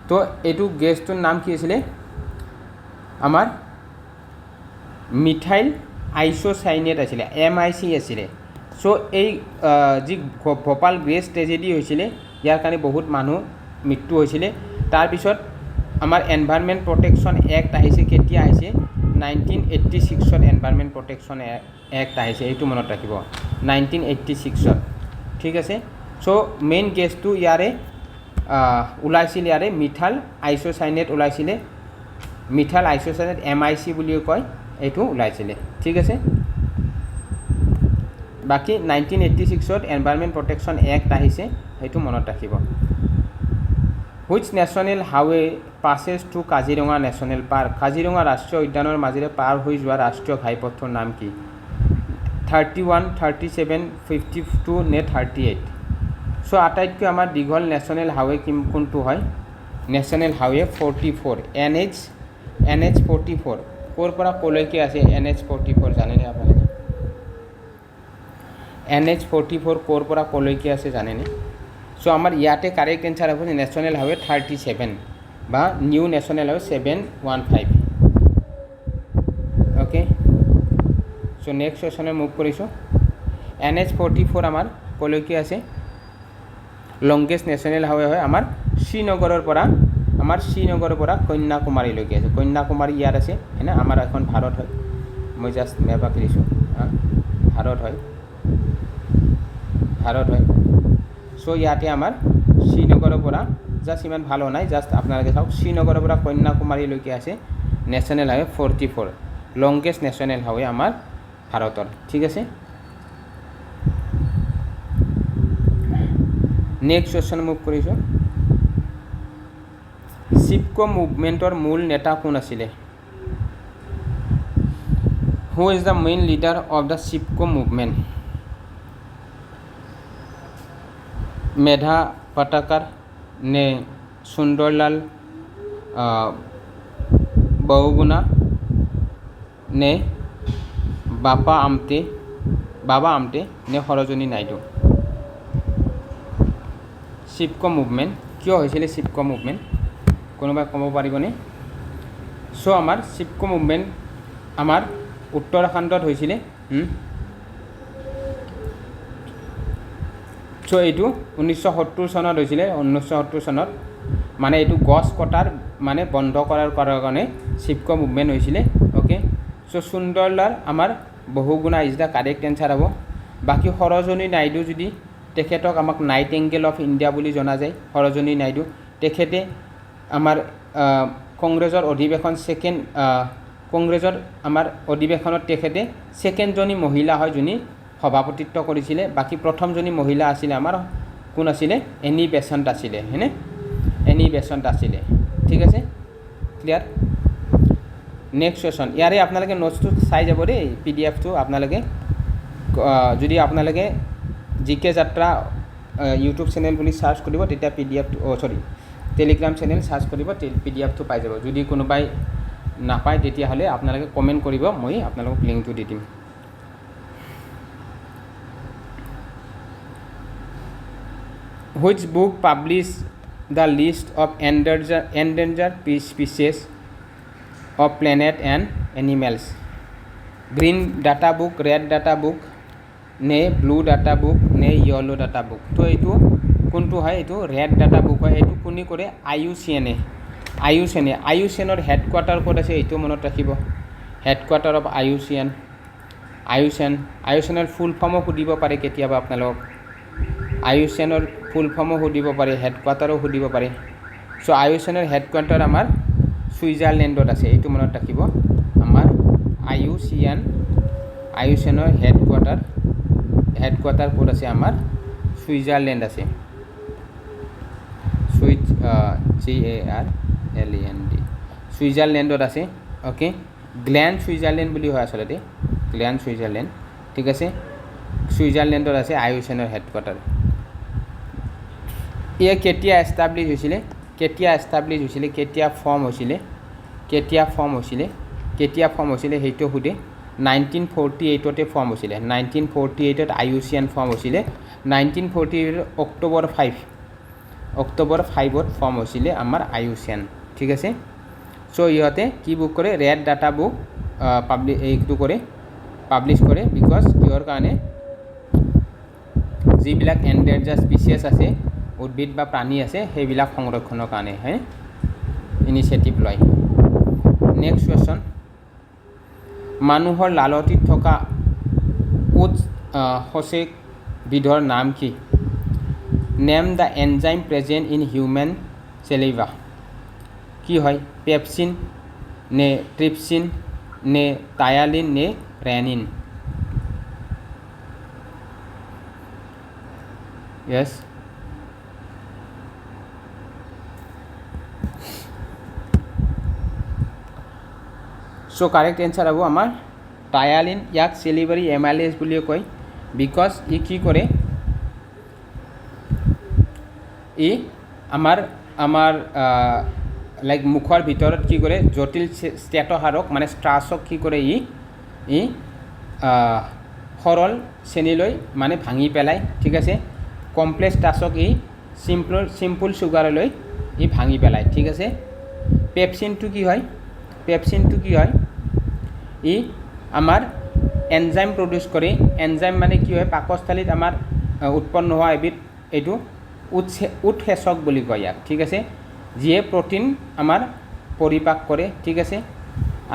তো এইটো গেছটোৰ নাম কি আছিলে আমাৰ মিথাইল আইসোচাইনেট আছিলে MIC আছিলে চ' এই যি ভোপাল গেছ ট্ৰেজেডি হৈছিলে ইয়াৰ কাৰণে বহুত মানুহ মৃত্যু হৈছিলে তাৰপিছত আমাৰ এনভাইৰনমেণ্ট প্ৰটেকশ্যন এক্ট আহিছে কেতিয়া আহিছে 1986ত এনভাইৰনমেণ্ট প্ৰটেকশ্যন এক্ট আহিছে এইটো মনত ৰাখিব 1986ত ঠিক আছে চ' মেইন গেছটো ইয়াৰে ওলাইছিল ইয়াৰে মিথাইল আইসোচাইনেট ওলাইছিলে মিথাইল আইসোচাইনেট MIC বুলিও কয় এইটো ওলাইছিলে ঠিক আছে বাকী 1986ত এনভাইৰনমেণ্ট প্ৰটেকশ্যন এক্ট আহিছে সেইটো মনত ৰাখিব which national highway passes through Kaziranga national park Kaziranga ৰাষ্ট্ৰীয় উদ্যানৰ মাজেৰে পাৰ হৈ যোৱা ৰাষ্ট্ৰীয় ঘাইপথৰ নাম কি 31, 37, 52 নে 38 চ' আটাইতকৈ আমাৰ দীঘল নেশ্যনেল হাইৱে কোনটো হয় নেশ্যনেল হাইৱে 44 NH 44 ক'ৰ পৰা ক'লৈকে আছে NH 44 জানেনে আপোনালোকে NH 44 ক'ৰ পৰা ক'লৈকে আছে জানেনে চ' আমাৰ ইয়াতে কাৰেক্ট এনচাৰ হ'ব নেশ্যনেল হাইৱে 37 বা new national highway 715 okay so' next কুৱেশ্যনে মুভ কৰিছোঁ NH 44 আমাৰ ক'লৈকে আছে লংগেষ্ট নেশ্যনেল হাইৱে হয় আমাৰ শ্ৰীনগৰৰ পৰা কন্যাকুমাৰীলৈকে আছে কন্যাকুমাৰী ইয়াত আছে হয়নে আমাৰ এখন ভাৰত হয় মই জাষ্ট মেপ আঁকি দিছোঁ ভাৰত হয় চ' ইয়াতে আমাৰ শ্ৰীনগৰৰ পৰা জাষ্ট ইমান ভাল হোৱা নাই জাষ্ট আপোনালোকে চাওক শ্ৰীনগৰৰ পৰা কন্যাকুমাৰীলৈকে আছে national highway 44 longest national highway আমাৰ ভাৰতৰ ঠিক আছে নেক্সট কুৱেশ্যন মুভ কৰিছোঁ চিপকো মুভমেণ্টৰ মূল নেতা কোন আছিলে who is the main leader of the Chipko movement মেধা পাটাকাৰ নে সুন্দৰলাল বহুগুণা নে বাবা আমটে নে সৰোজিনী নাইডু চিপকো মুভমেণ্ট কিয় হৈছিলে চিপকো মুভমেণ্ট কোনোবাই ক'ব পাৰিবনে চ' আমাৰ চিপকো মুভমেণ্ট আমাৰ উত্তৰাখণ্ডত হৈছিলে চ' এইটো 1970 চনত হৈছিলে 1970 চনত মানে এইটো গছ কটাৰ মানে বন্ধ কৰাৰ কাৰণে চিপকো মুভমেণ্ট হৈছিলে অ'কে চ' সুন্দৰলাল আমাৰ Bahuguna is the correct answer হ'ব বাকী সৰোজিনী নাইডু যদি তেখেতক আমাক নাইটিংগেল অফ ইণ্ডিয়া বুলি জনা যায় সৰোজিনী নাইডু তেখেতে আমাৰ কংগ্ৰেছৰ অধিৱেশনত তেখেতে ছেকেণ্ডজনী মহিলা হয় যোনে সভাপতিত্ব কৰিছিলে বাকী প্ৰথমজনী মহিলা আছিলে আমাৰ কোন আছিলে এনি বেচেণ্ট আছিলে হয়নে এনি বেচেণ্ট আছিলে ঠিক আছে ক্লিয়াৰ নেক্সট কুৱেশ্যন ইয়াৰে আপোনালোকে নোটছটো চাই যাব দেই PDF-টো আপোনালোকে যদি আপোনালোকে জিকে যাত্ৰা ইউটিউব চেনেল বুলি চাৰ্চ কৰিব তেতিয়া টেলিগ্ৰাম চেনেল চাৰ্চ কৰিব PDF-টো পাই যাব যদি কোনোবাই নাপায় তেতিয়াহ'লে আপোনালোকে কমেণ্ট কৰিব মই আপোনালোকক লিংকটো দি দিম Which book published the list of endangered species of planet and animals? Green data book, red data book, ne blue data book, ne yellow data book. তো এইটো কোনটো হয় এইটো red data book হয় এইটো কোনি কৰে IUCNৰ হেডকোৱাৰ্টাৰ ক'ত আছে এইটো মনত ৰাখিব হেডকোৱাৰ্টাৰ অফ IUCNৰ ফুল ফৰ্মো সুধিব পাৰে কেতিয়াবা আপোনালোকক IUCNৰ ফুল ফৰ্মো সুধিব পাৰে হেডকোৱাৰ্টাৰো সুধিব পাৰে চ' IUCNৰ হেডকোৱাৰ্টাৰ আমাৰ ছুইজাৰলেণ্ডত আছে এইটো মনত ৰাখিব আমাৰ IUCNৰ হেডকোৱাৰ্টাৰ ক'ত আছে আমাৰ ছুইজাৰলেণ্ড আছে GARLAND ছুইজাৰলেণ্ডত আছে অ'কে গ্লেন ছুইজাৰলেণ্ড বুলি হয় আচলতে গ্লেন ছুইজাৰলেণ্ড ঠিক আছে ছুইজাৰলেণ্ডত আছে IUCNৰ হেডকোৱাৰ্টাৰ এয়া কেতিয়া এষ্টাব্লিছ হৈছিলে কেতিয়া ফৰ্ম হৈছিলে সেইটো সোধে 1948তে ফৰ্ম হৈছিলে 1948ত IUCN ফৰ্ম হৈছিলে 1948 অক্টোবৰ 5ত ফৰ্ম হৈছিলে আমাৰ IUCN ঠিক আছে চ' ইহঁতে কি বুক কৰে ৰেড ডাটা বুক পাব্লিছ কৰে বিকজ কিহৰ কাৰণে যিবিলাক এণ্ডেঞ্জাৰ্ড স্পিচিছ আছে উদ্ভিদ বা প্ৰাণী আছে সেইবিলাক সংৰক্ষণৰ কাৰণে হে ইনিচিয়েটিভ লয় নেক্সট কুৱেশ্যন মানুহৰ লালটিত থকা উৎ সচেক বিধৰ নাম কি name the enzyme present in human saliva কি হয় পেপচিন নে ট্ৰিপচিন নে টায়ালিন নে rennin yes so' correct answer হ'ব আমাৰ টায়ালিন ইয়াক চেলিভাৰী এমাইলেজ বুলিও কয় বিকজ ই কি কৰে ই আমাৰ লাইক মুখৰ ভিতৰত কি কৰে জটিল ষ্টেটহাৰক মানে ষ্ট্ৰাছক কি কৰে ই সৰল শ্ৰেণীলৈ মানে ভাঙি পেলায় ঠিক আছে কমপ্লেক্স ষ্টাৰ্চক ই চিম্পুল চুগাৰলৈ ই ভাঙি পেলায় ঠিক আছে পেপচিনটো কি হয় ই আমাৰ এনজাইম প্ৰডিউচ কৰে এনজাইম মানে কি হয় পাকস্থলীত আমাৰ উৎপন্ন হোৱা এবিধ এইটো উৎসেচক বুলি কয় ইয়াক ঠিক আছে যিয়ে প্ৰটিন আমাৰ পৰিপাক কৰে ঠিক আছে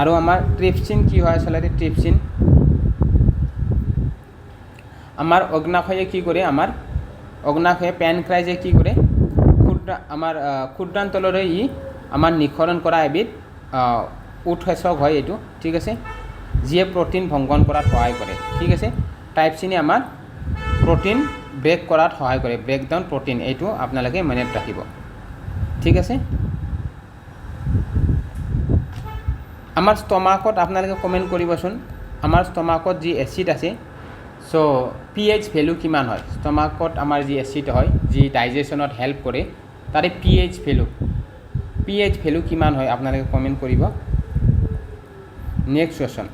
আৰু আমাৰ ট্ৰিপচিন কি হয় আচলতে আমাৰ অগ্নাশয়ে কি কৰে আমাৰ অগ্নাশয়ে প্যানক্ৰাইজে কি কৰে আমাৰ ক্ষুদ্ৰান্তলৰে ই আমাৰ নিঃসৰণ কৰা এবিধ উৎসেচক হয় এইটো ঠিক আছে যিয়ে প্ৰ'টিন ভংগন কৰাত সহায় কৰে ঠিক আছে টাইপচিনে আমাৰ প্ৰ'টিন ব্ৰেক কৰাত সহায় কৰে ব্ৰেকডাউন প্ৰ'টিন এইটো আপোনালোকে মনত ৰাখিব ঠিক আছে আমাৰ ষ্টমাকত আপোনালোকে কমেণ্ট কৰিবচোন আমাৰ ষ্টমাকত যি এচিড আছে সো pH ভ্যালু কিমান হয় ষ্টমাকত আমাৰ যি এচিড হয় যি ডাইজেশনত হেল্প কৰে তাৰে pH ভ্যালু কিমান হয় আপোনালোকে কমেণ্ট কৰিব নেক্সট কোৱেশ্চন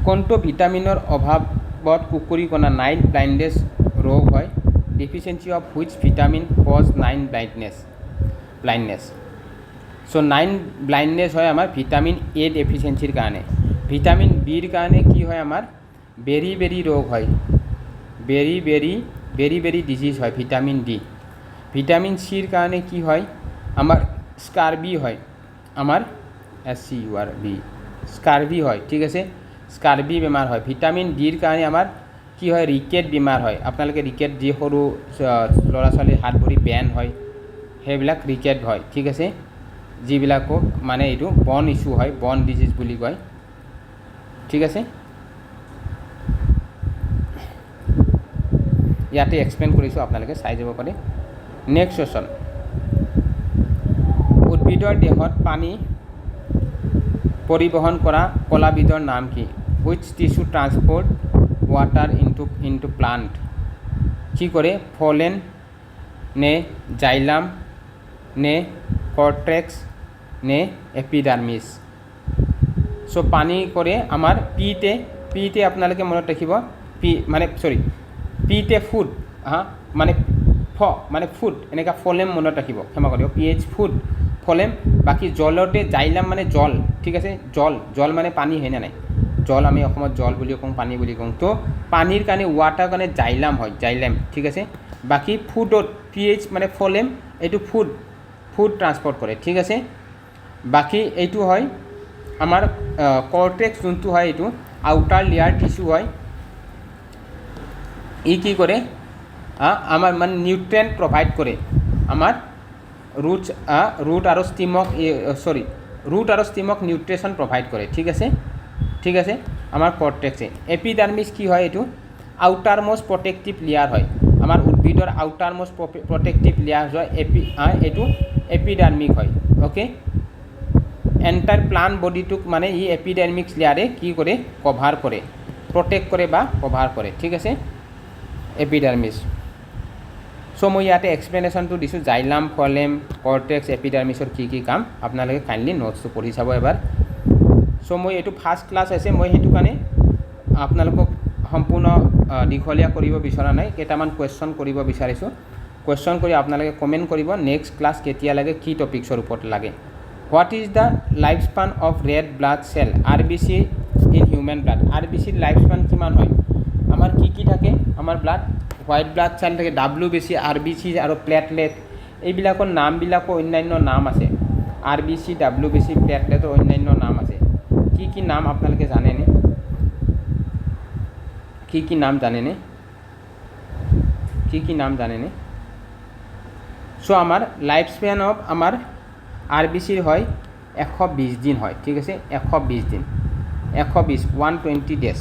কোনটো ভিটামিনৰ অভাৱত কুকুৰীকণা নাইট ব্লাইণ্ডনেছ ৰোগ হয় deficiency of which vitamin cause night blindness so night blindness হয় আমাৰ ভিটামিন এ ডেফিচিয়েঞ্চিৰ কাৰণে ভিটামিন বিৰ কাৰণে কি হয় আমাৰ বেৰি ৰোগ হয় বেৰি ডিজিজ হয় ভিটামিন ডি ভিটামিন সিৰ কাৰণে কি হয় আমাৰ স্কাৰ্বি হয় আমাৰ SCURB স্কাৰ্বি হয় ঠিক আছে স্কাৰ্বি বেমাৰ হয় ভিটামিন ডিৰ কাৰণে আমাৰ কি হয় ৰিকেট বেমাৰ হয় আপোনালোকে ৰিকেট যি সৰু ল'ৰা ছোৱালীৰ হাত ভৰি বেন হয় সেইবিলাক ৰিকেট হয় ঠিক আছে যিবিলাকক মানে এইটো বন ইছ্যু হয় বন ডিজিজ বুলি কয় ঠিক আছে ইয়াতে এক্সপ্লেইন কৰিছোঁ আপোনালোকে চাই যাব পাৰে নেক্সট কোৱেশ্চন উদ্ভিদৰ দেহত পানী পৰিবহণ কৰা কলাবিধৰ নাম কি which tissue transport water into plant কি কৰে ফলেন নে জাইলাম নে কৰ্টেক্স নে এপিডাৰ্মিছ সো পানী কৰে আমাৰ পিতে আপোনালোকে মনত ৰাখিব পিতে ফুড মানে ফুড এনেকুৱা ফলেম মনত ৰাখিব ক্ষমা কৰিব PH ফুড ফলেম বাকী জলতে জাইলাম মানে জল ঠিক আছে জল মানে পানী হয় না নাই জল আমি অসমত জল বুলি কওঁ পানী বুলি কওঁ তো পানীৰ কাৰণে ৱাটাৰ কাৰণে জাইলাম হয় জাইলাম ঠিক আছে বাকী ফুডত PH মানে ফলেম এইটো ফুড ট্ৰান্সপৰ্ট কৰে ঠিক আছে বাকী এইটো হয় আমাৰ কৰ্টেক্স যোনটো হয় এইটো আউটাৰ লেয়াৰ টিস্যু হয় ই কি কৰে আমাৰ মানে নিউট্ৰিয়েণ্ট প্ৰভাইড কৰে আমাৰ ৰুট আৰু ষ্টিমক নিউট্ৰিশ্যন প্ৰভাইড কৰে ঠিক আছে আমাৰ কৰ্টেক্সে এপিডাৰ্মিছ কি হয় এইটো আউটাৰ মোষ্ট প্ৰটেক্টিভ লেয়াৰ হয় আমাৰ উদ্ভিদৰ আউটাৰ মোষ্ট প্ৰটেক্টিভ লেয়াৰ হয় এইটো এপিডাৰ্মিক হয় অ'কে এণ্টাৰ প্লান্ট বডিটোক মানে ই এপিডাৰ্মিক্স লেয়াৰে কি কৰে কভাৰ কৰে প্ৰটেক্ট কৰে বা কভাৰ কৰে ঠিক আছে এপিডাৰ্মিছ সো মই ইয়াতে এক্সপ্লেনেশ্যনটো দিছোঁ জাইলাম ফলেম কৰ্টেক্স এপিডাৰ্মিছৰ কি কাম আপোনালোকে কাইণ্ডলি নোটছটো পঢ়ি চাব এবাৰ সো মই এইটো ফাৰ্ষ্ট ক্লাছ আছে মই সেইটো কাৰণে আপোনালোকক সম্পূৰ্ণ দীঘলীয়া কৰিব বিচৰা নাই কেইটামান কুৱেশ্যন কৰিব বিচাৰিছোঁ কুৱেশ্যন কৰি আপোনালোকে কমেণ্ট কৰিব নেক্সট ক্লাছ কেতিয়া লাগে কি টপিক্সৰ ওপৰত লাগে what is the life span of red blood cell RBC in human blood RBCৰ লাইফ স্পান কিমান হয় আমাৰ কি থাকে আমাৰ ব্লাড হোৱাইট ব্লাড চেল থাকে WBC RBC আৰু প্লেটলেট এইবিলাকৰ নামবিলাকো অন্যান্য নাম আছে RBC WBC প্লেটলেটৰ অন্যান্য নাম আছে কি নাম আপোনালোকে জানেনে কি নাম জানেনে সো আমাৰ লাইফ স্পেন অফ আমাৰ RBCৰ হয় 120 দিন হয় ঠিক আছে 120 ডেজ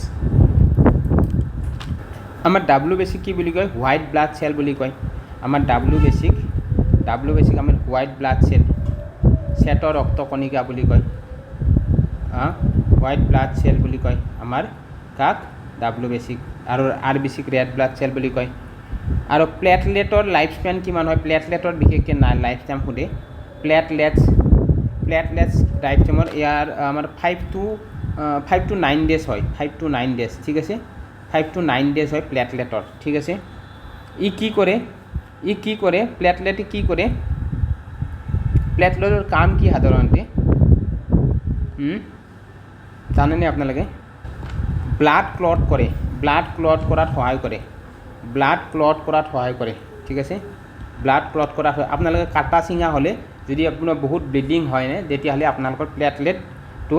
আমাৰ WBC কি বুলি কয় হোৱাইট ব্লাড চেল বুলি কয় আমাৰ WBC আমাৰ হোৱাইট ব্লাড চেল শ্বেতৰ ৰক্তকণিকা বুলি কয় হোৱাইট ব্লাড চেল বুলি কয় আমাৰ কাক WBC আৰু RBC ৰেড ব্লাড চেল বুলি কয় আৰু প্লেটলেটৰ লাইফ স্পেন কিমান হয় প্লেটলেটৰ বিশেষকৈ লাইফ টাইম সোধে প্লেটলেটছ লাইফ টাইমৰ ইয়াৰ আমাৰ 5 to 9 ডেজ হয় 5 to 9 ডেজ ঠিক আছে 5 to 9 ডেজ হয় প্লেটলেটৰ ঠিক আছে ই কি কৰে প্লেটলেটে কি কৰে প্লেটলেটৰ কাম কি সাধাৰণতে জানেনে আপোনালোকে ব্লাড ক্লট কৰাত সহায় কৰে ঠিক আছে ব্লাড ক্লট কৰাত হয় আপোনালোকে কাটা চিঙা হ'লে যদি আপোনাৰ বহুত ব্লিডিং হয় নে তেতিয়াহ'লে আপোনালোকৰ প্লেটলেটটো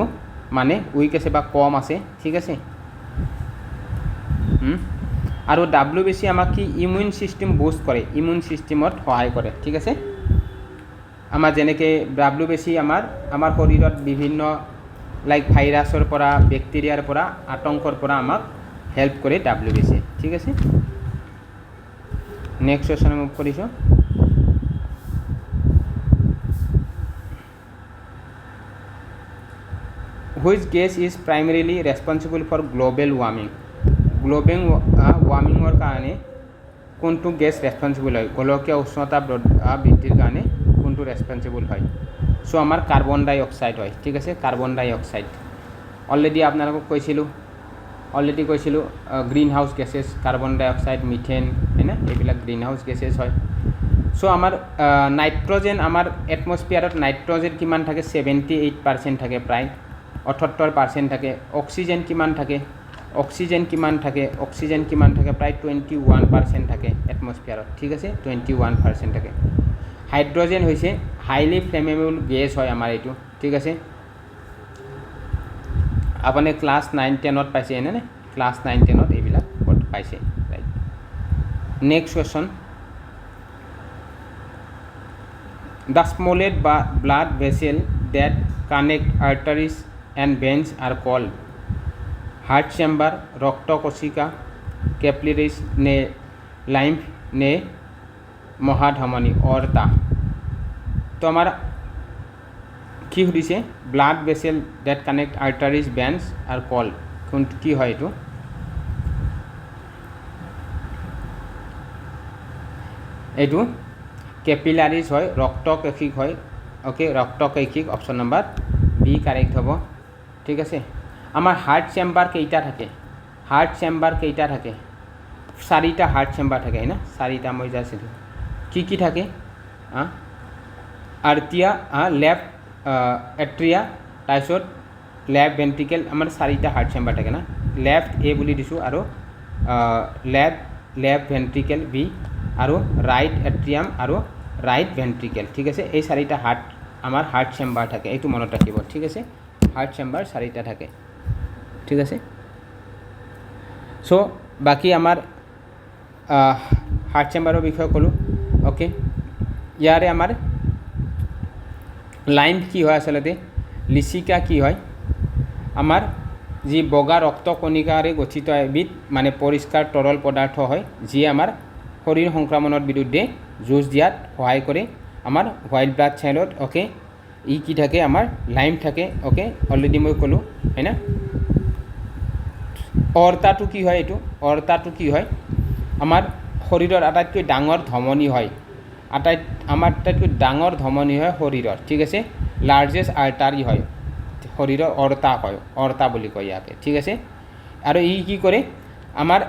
মানে উইক আছে বা কম আছে ঠিক আছে আৰু WBC আমাক কি ইমিউন সিস্টেম বুষ্ট কৰে, ইমিউন সিস্টেমত সহায় কৰে। ঠিক আছে, আমাৰ যেনেকৈ WBC আমাৰ শৰীৰত বিভিন্ন লাইক ভাইৰাছৰ পৰা, বেক্টেৰিয়াৰ পৰা, আতংকৰ পৰা আমাক হেল্প কৰে WBC। ঠিক আছে, নেক্সট কুৱেশ্যন মুভ কৰিছোঁ। Which gas is primarily responsible for global warming? Global ৱাৰ্মিঙৰ কাৰণে কোনটো গেছ ৰেছপনচিবল হয়? গোলকীয় উষ্ণতা বৃদ্ধিৰ কাৰণে কোনটো ৰেছপনচিবল হয়? চ' আমাৰ কাৰ্বন ডাই অক্সাইড হয়। ঠিক আছে, কাৰ্বন ডাই অক্সাইড অলৰেডি আপোনালোকক কৈছিলোঁ গ্ৰীণ হাউচ গেছেছ, কাৰ্বন ডাই অক্সাইড, মিথেন, হয়নে, এইবিলাক গ্ৰীণ হাউচ গেছেছ হয়। চ' আমাৰ নাইট্ৰজেন, আমাৰ এটমস্ফিয়াৰত নাইট্ৰজেন কিমান থাকে? 78% থাকে, প্ৰায় 78% থাকে। অক্সিজেন কিমান থাকে? অক্সিজেন কিমান থাকে? প্ৰায় 21% থাকে এটমস্ফিয়াৰত। ঠিক আছে, 21% থাকে। হাইড্ৰজেন হৈছে হাইলি ফ্লেমেবল গেছ হয় আমাৰ এইটো। ঠিক আছে, আপুনি ক্লাছ 9-10ত পাইছে, এনে ক্লাছ 9-10ত এইবিলাক পাইছে, right. Next question. The smallest blood vessel that connect arteries and veins are called? Heart chamber, ৰক্তকোষিকা, কেপিলাৰিজ নে লাইম্ফ নে মহাধমনী অৰ্তা? তো আমাৰ কি সুধিছে? Blood vessel that connect arteries veins are called, কোনটো কি হয় এইটো? এইটো কেপিলাৰিজ হয়, ৰক্তকোষিক হয়। অ'কে, ৰক্তকোষিক অপশ্যন নম্বৰ বি কাৰেক্ট হ'ব। ঠিক আছে, আমাৰ হাৰ্ট চেম্বাৰ কেইটা থাকে? হাৰ্ট চেম্বাৰ কেইটা থাকে? 4টা হাৰ্ট চেম্বাৰ থাকে, হয় না? 4টা মই জাষ্ট কি থাকে? আৰ্টিয়া, লেফ্ট এট্ৰিয়া, তাৰপিছত লেফ্ট ভেন্ট্ৰিকেল, আমাৰ 4টা হাৰ্ট চেম্বাৰ থাকে না। লেফ্ট এ বুলি দিছোঁ, আৰু লেফ্ট ভেন্ট্ৰিকেল বি, আৰু ৰাইট এট্ৰিয়াম আৰু ৰাইট ভেন্ট্ৰিকেল। ঠিক আছে, এই 4টা আমাৰ হাৰ্ট চেম্বাৰ থাকে, এইটো মনত ৰাখিব। ঠিক আছে, হাৰ্ট চেম্বাৰ 4টা থাকে। ঠিক আছে, চ' বাকী আমাৰ হাৰ্ট চেম্বাৰৰ বিষয়ে ক'লোঁ। অ'কে, ইয়াৰে আমাৰ লাইম্ফ কি হয় আচলতে? লিচিকা কি হয়? আমাৰ যি বগা ৰক্তকণিকাৰে গঠিত এবিধ মানে পৰিষ্কাৰ তৰল পদাৰ্থ হয়, যিয়ে আমাৰ শৰীৰ সংক্ৰমণৰ বিৰুদ্ধে যুঁজ দিয়াত সহায় কৰে আমাৰ হোৱাইট ব্লাড চেলত। অ'কে, ই কি থাকে? আমাৰ লাইম্ফ থাকে। অ'কে, অলৰেডি মই ক'লোঁ, হয় না? অৰ্তাটো কি হয়? এইটো অৰ্তাটো কি হয়? আমাৰ শৰীৰৰ আটাইতকৈ ডাঙৰ ধমনী হয়, আমাৰ আটাইতকৈ ডাঙৰ ধমনী হয় শৰীৰৰ। ঠিক আছে, লাৰ্জেষ্ট আৰ্টাৰী হয় শৰীৰৰ, অৰ্তা হয়, অৰ্তা বুলি কয় ইয়াকে। ঠিক আছে, আৰু ই কি কৰে? আমাৰ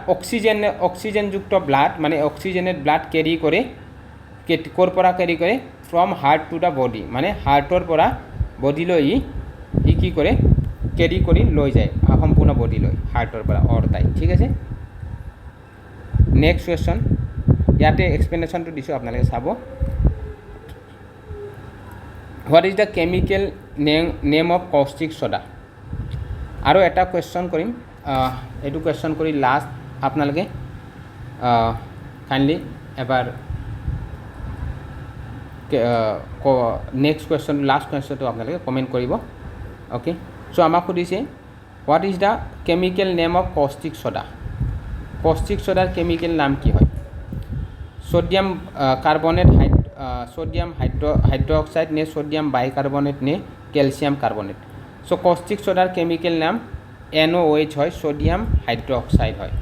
অক্সিজেনযুক্ত ব্লাড, মানে অক্সিজেনেট ব্লাড কেৰি কৰে, ক'ৰ পৰা কেৰি কৰে? From heart to the body, মানে হাৰ্টৰ পৰা বডিলৈ ই কি কৰে? কেৰি কৰি লৈ যায় সম্পূৰ্ণ বডিলৈ, হাৰ্টৰ পৰা অৰ্তাই। ঠিক আছে, নেক্সট কুৱেশ্যন। ইয়াতে এক্সপ্লেনেশ্যনটো দিছোঁ, আপোনালোকে চাব। What is the chemical name of caustic soda? আৰু এটা কুৱেশ্যন কৰিম, এইটো কুৱেশ্যন কৰি লাষ্ট আপোনালোকে কাইণ্ডলি এবাৰ নেক্সট কুৱেশ্যন, লাষ্ট কুৱেশ্যনটো আপোনালোকে কমেণ্ট কৰিব। অ'কে, চ' আমাক সুধিছে what is the chemical name of caustic soda? Caustic ছ'ডাৰ কেমিকেল নাম কি হয়? ছ'ডিয়াম কাৰ্বনেট, ছ'ডিয়াম হাইড্ৰক্সাইড নে ছ'ডিয়াম বাইকাৰ্বনেট নে কেলছিয়াম কাৰ্বনেট? চ' কষ্টিক ছ'ডাৰ কেমিকেল নাম NOH হয়, ছ'ডিয়াম হাইড্ৰক্সাইড হয়,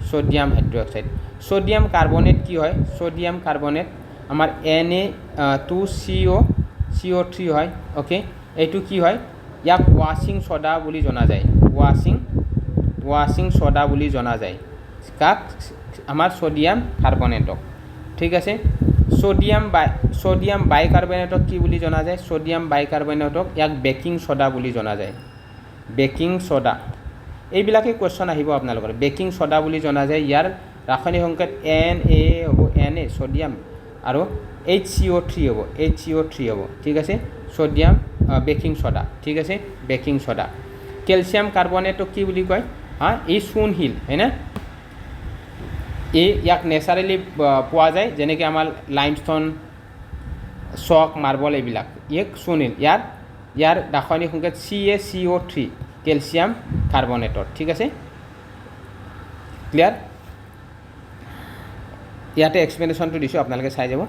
ছ'ডিয়াম হাইড্ৰক্সাইড। ছ'ডিয়াম কাৰ্বনেট কি হয়? ছ'ডিয়াম কাৰ্বনেট আমাৰ Na2CO3 হয়। অ'কে, এইটো কি হয়? ইয়াক ৱাশ্বিং ছ'ডা বুলি জনা যায়, ৱাশ্বিং ছ'ডা বুলি জনা যায় কাক? আমাৰ ছ'ডিয়াম কাৰ্বনেটক। ঠিক আছে, ছ'ডিয়াম বাইকাৰ্বনেটক কি বুলি জনা যায়? ছ'ডিয়াম বাইকাৰ্বনেটক ইয়াক বেকিং ছ'ডা বুলি জনা যায়, বেকিং ছ'ডা। এইবিলাকে কুৱেশ্যন আহিব আপোনালোকৰ। বেকিং ছ'ডা বুলি জনা যায়, ইয়াৰ ৰাসায়নিক সংকেত Na হ'ব, Na ছ'ডিয়াম, আৰু HCO3 হ'ব, HCO3 হ'ব। ঠিক আছে, ছ'ডিয়াম বেকিং ছ'ডা। ঠিক আছে, বেকিং ছ'ডা। কেলছিয়াম কাৰ্বনেটক কি বুলি কয়? এই চূণশিল, হয়নে? ইয়াক নেচাৰেলি পোৱা যায়, যেনেকৈ আমাৰ লাইমষ্টোন, চক, মাৰ্বল এইবিলাক। ইয়াক চুনিল, ইয়াৰ ৰাসায়নিক সংকেত CaCO3 কেলছিয়াম কাৰ্বনেটৰ। ঠিক আছে, ক্লিয়াৰ? ইয়াতে এক্সপ্লেনেশ্যনটো দিছোঁ, আপোনালোকে চাই যাব।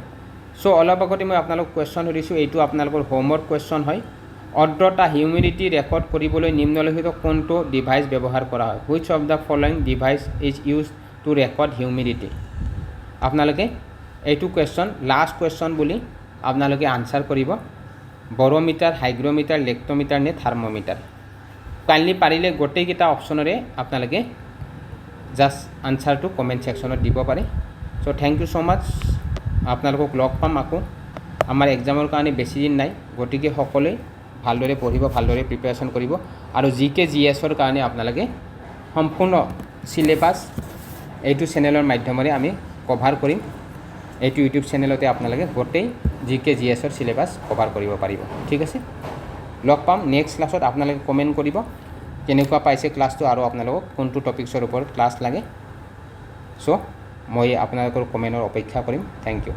চ' অলপ আগতে মই আপোনালোকক কুৱেশ্যন সুধিছোঁ, এইটো আপোনালোকৰ হোমৱৰ্ক কুৱেশ্যন হয়। আৰ্দ্ৰতা হিউমিডিটি ৰেকৰ্ড কৰিবলৈ নিম্নলিখিত কোনটো ডিভাইচ ব্যৱহাৰ কৰা হয়? Which of the following device is use to record humidity? আপোনালোকে এইটো কুৱেশ্যন লাষ্ট কুৱেশ্যন বুলি আপোনালোকে আনচাৰ কৰিব। বৰ'মিটাৰ, হাইগ্ৰমিটাৰ, লেক্টমিটাৰ নে থাৰ্মমিটাৰ? কাইণ্ডলি পাৰিলে গোটেইকেইটা অপশ্যনৰে আপোনালোকে জাষ্ট আনচাৰটো কমেণ্ট ছেকশ্যনত দিব পাৰে। চ' থেংক ইউ ছ' মাছ। আপোনালোকক লগ পাম আকৌ। আমাৰ এক্সামৰ কাৰণে বেছি দিন নাই, গতিকে সকলোৱে ভালদৰে পঢ়িব, ভালদৰে প্ৰিপেৰেশ্যন কৰিব। আৰু GK/GSৰ কাৰণে আপোনালোকে সম্পূৰ্ণ চিলেবাছ এইটো চেনেলৰ মাধ্যমেৰে আমি কভাৰ কৰিম। এইটো ইউটিউব চেনেলতে আপোনালোকে গোটেই GK/GSৰ চিলেবাছ কভাৰ কৰিব পাৰিব। ঠিক আছে, লগ পাম নেক্সট ক্লাছত। আপোনালোকে কমেণ্ট কৰিব কেনেকুৱা পাইছে ক্লাছটো, আৰু আপোনালোকক কোনটো টপিক্সৰ ওপৰত ক্লাছ লাগে। চ' মই আপোনালোকৰ কমেণ্টৰ অপেক্ষা কৰিম। Thank U.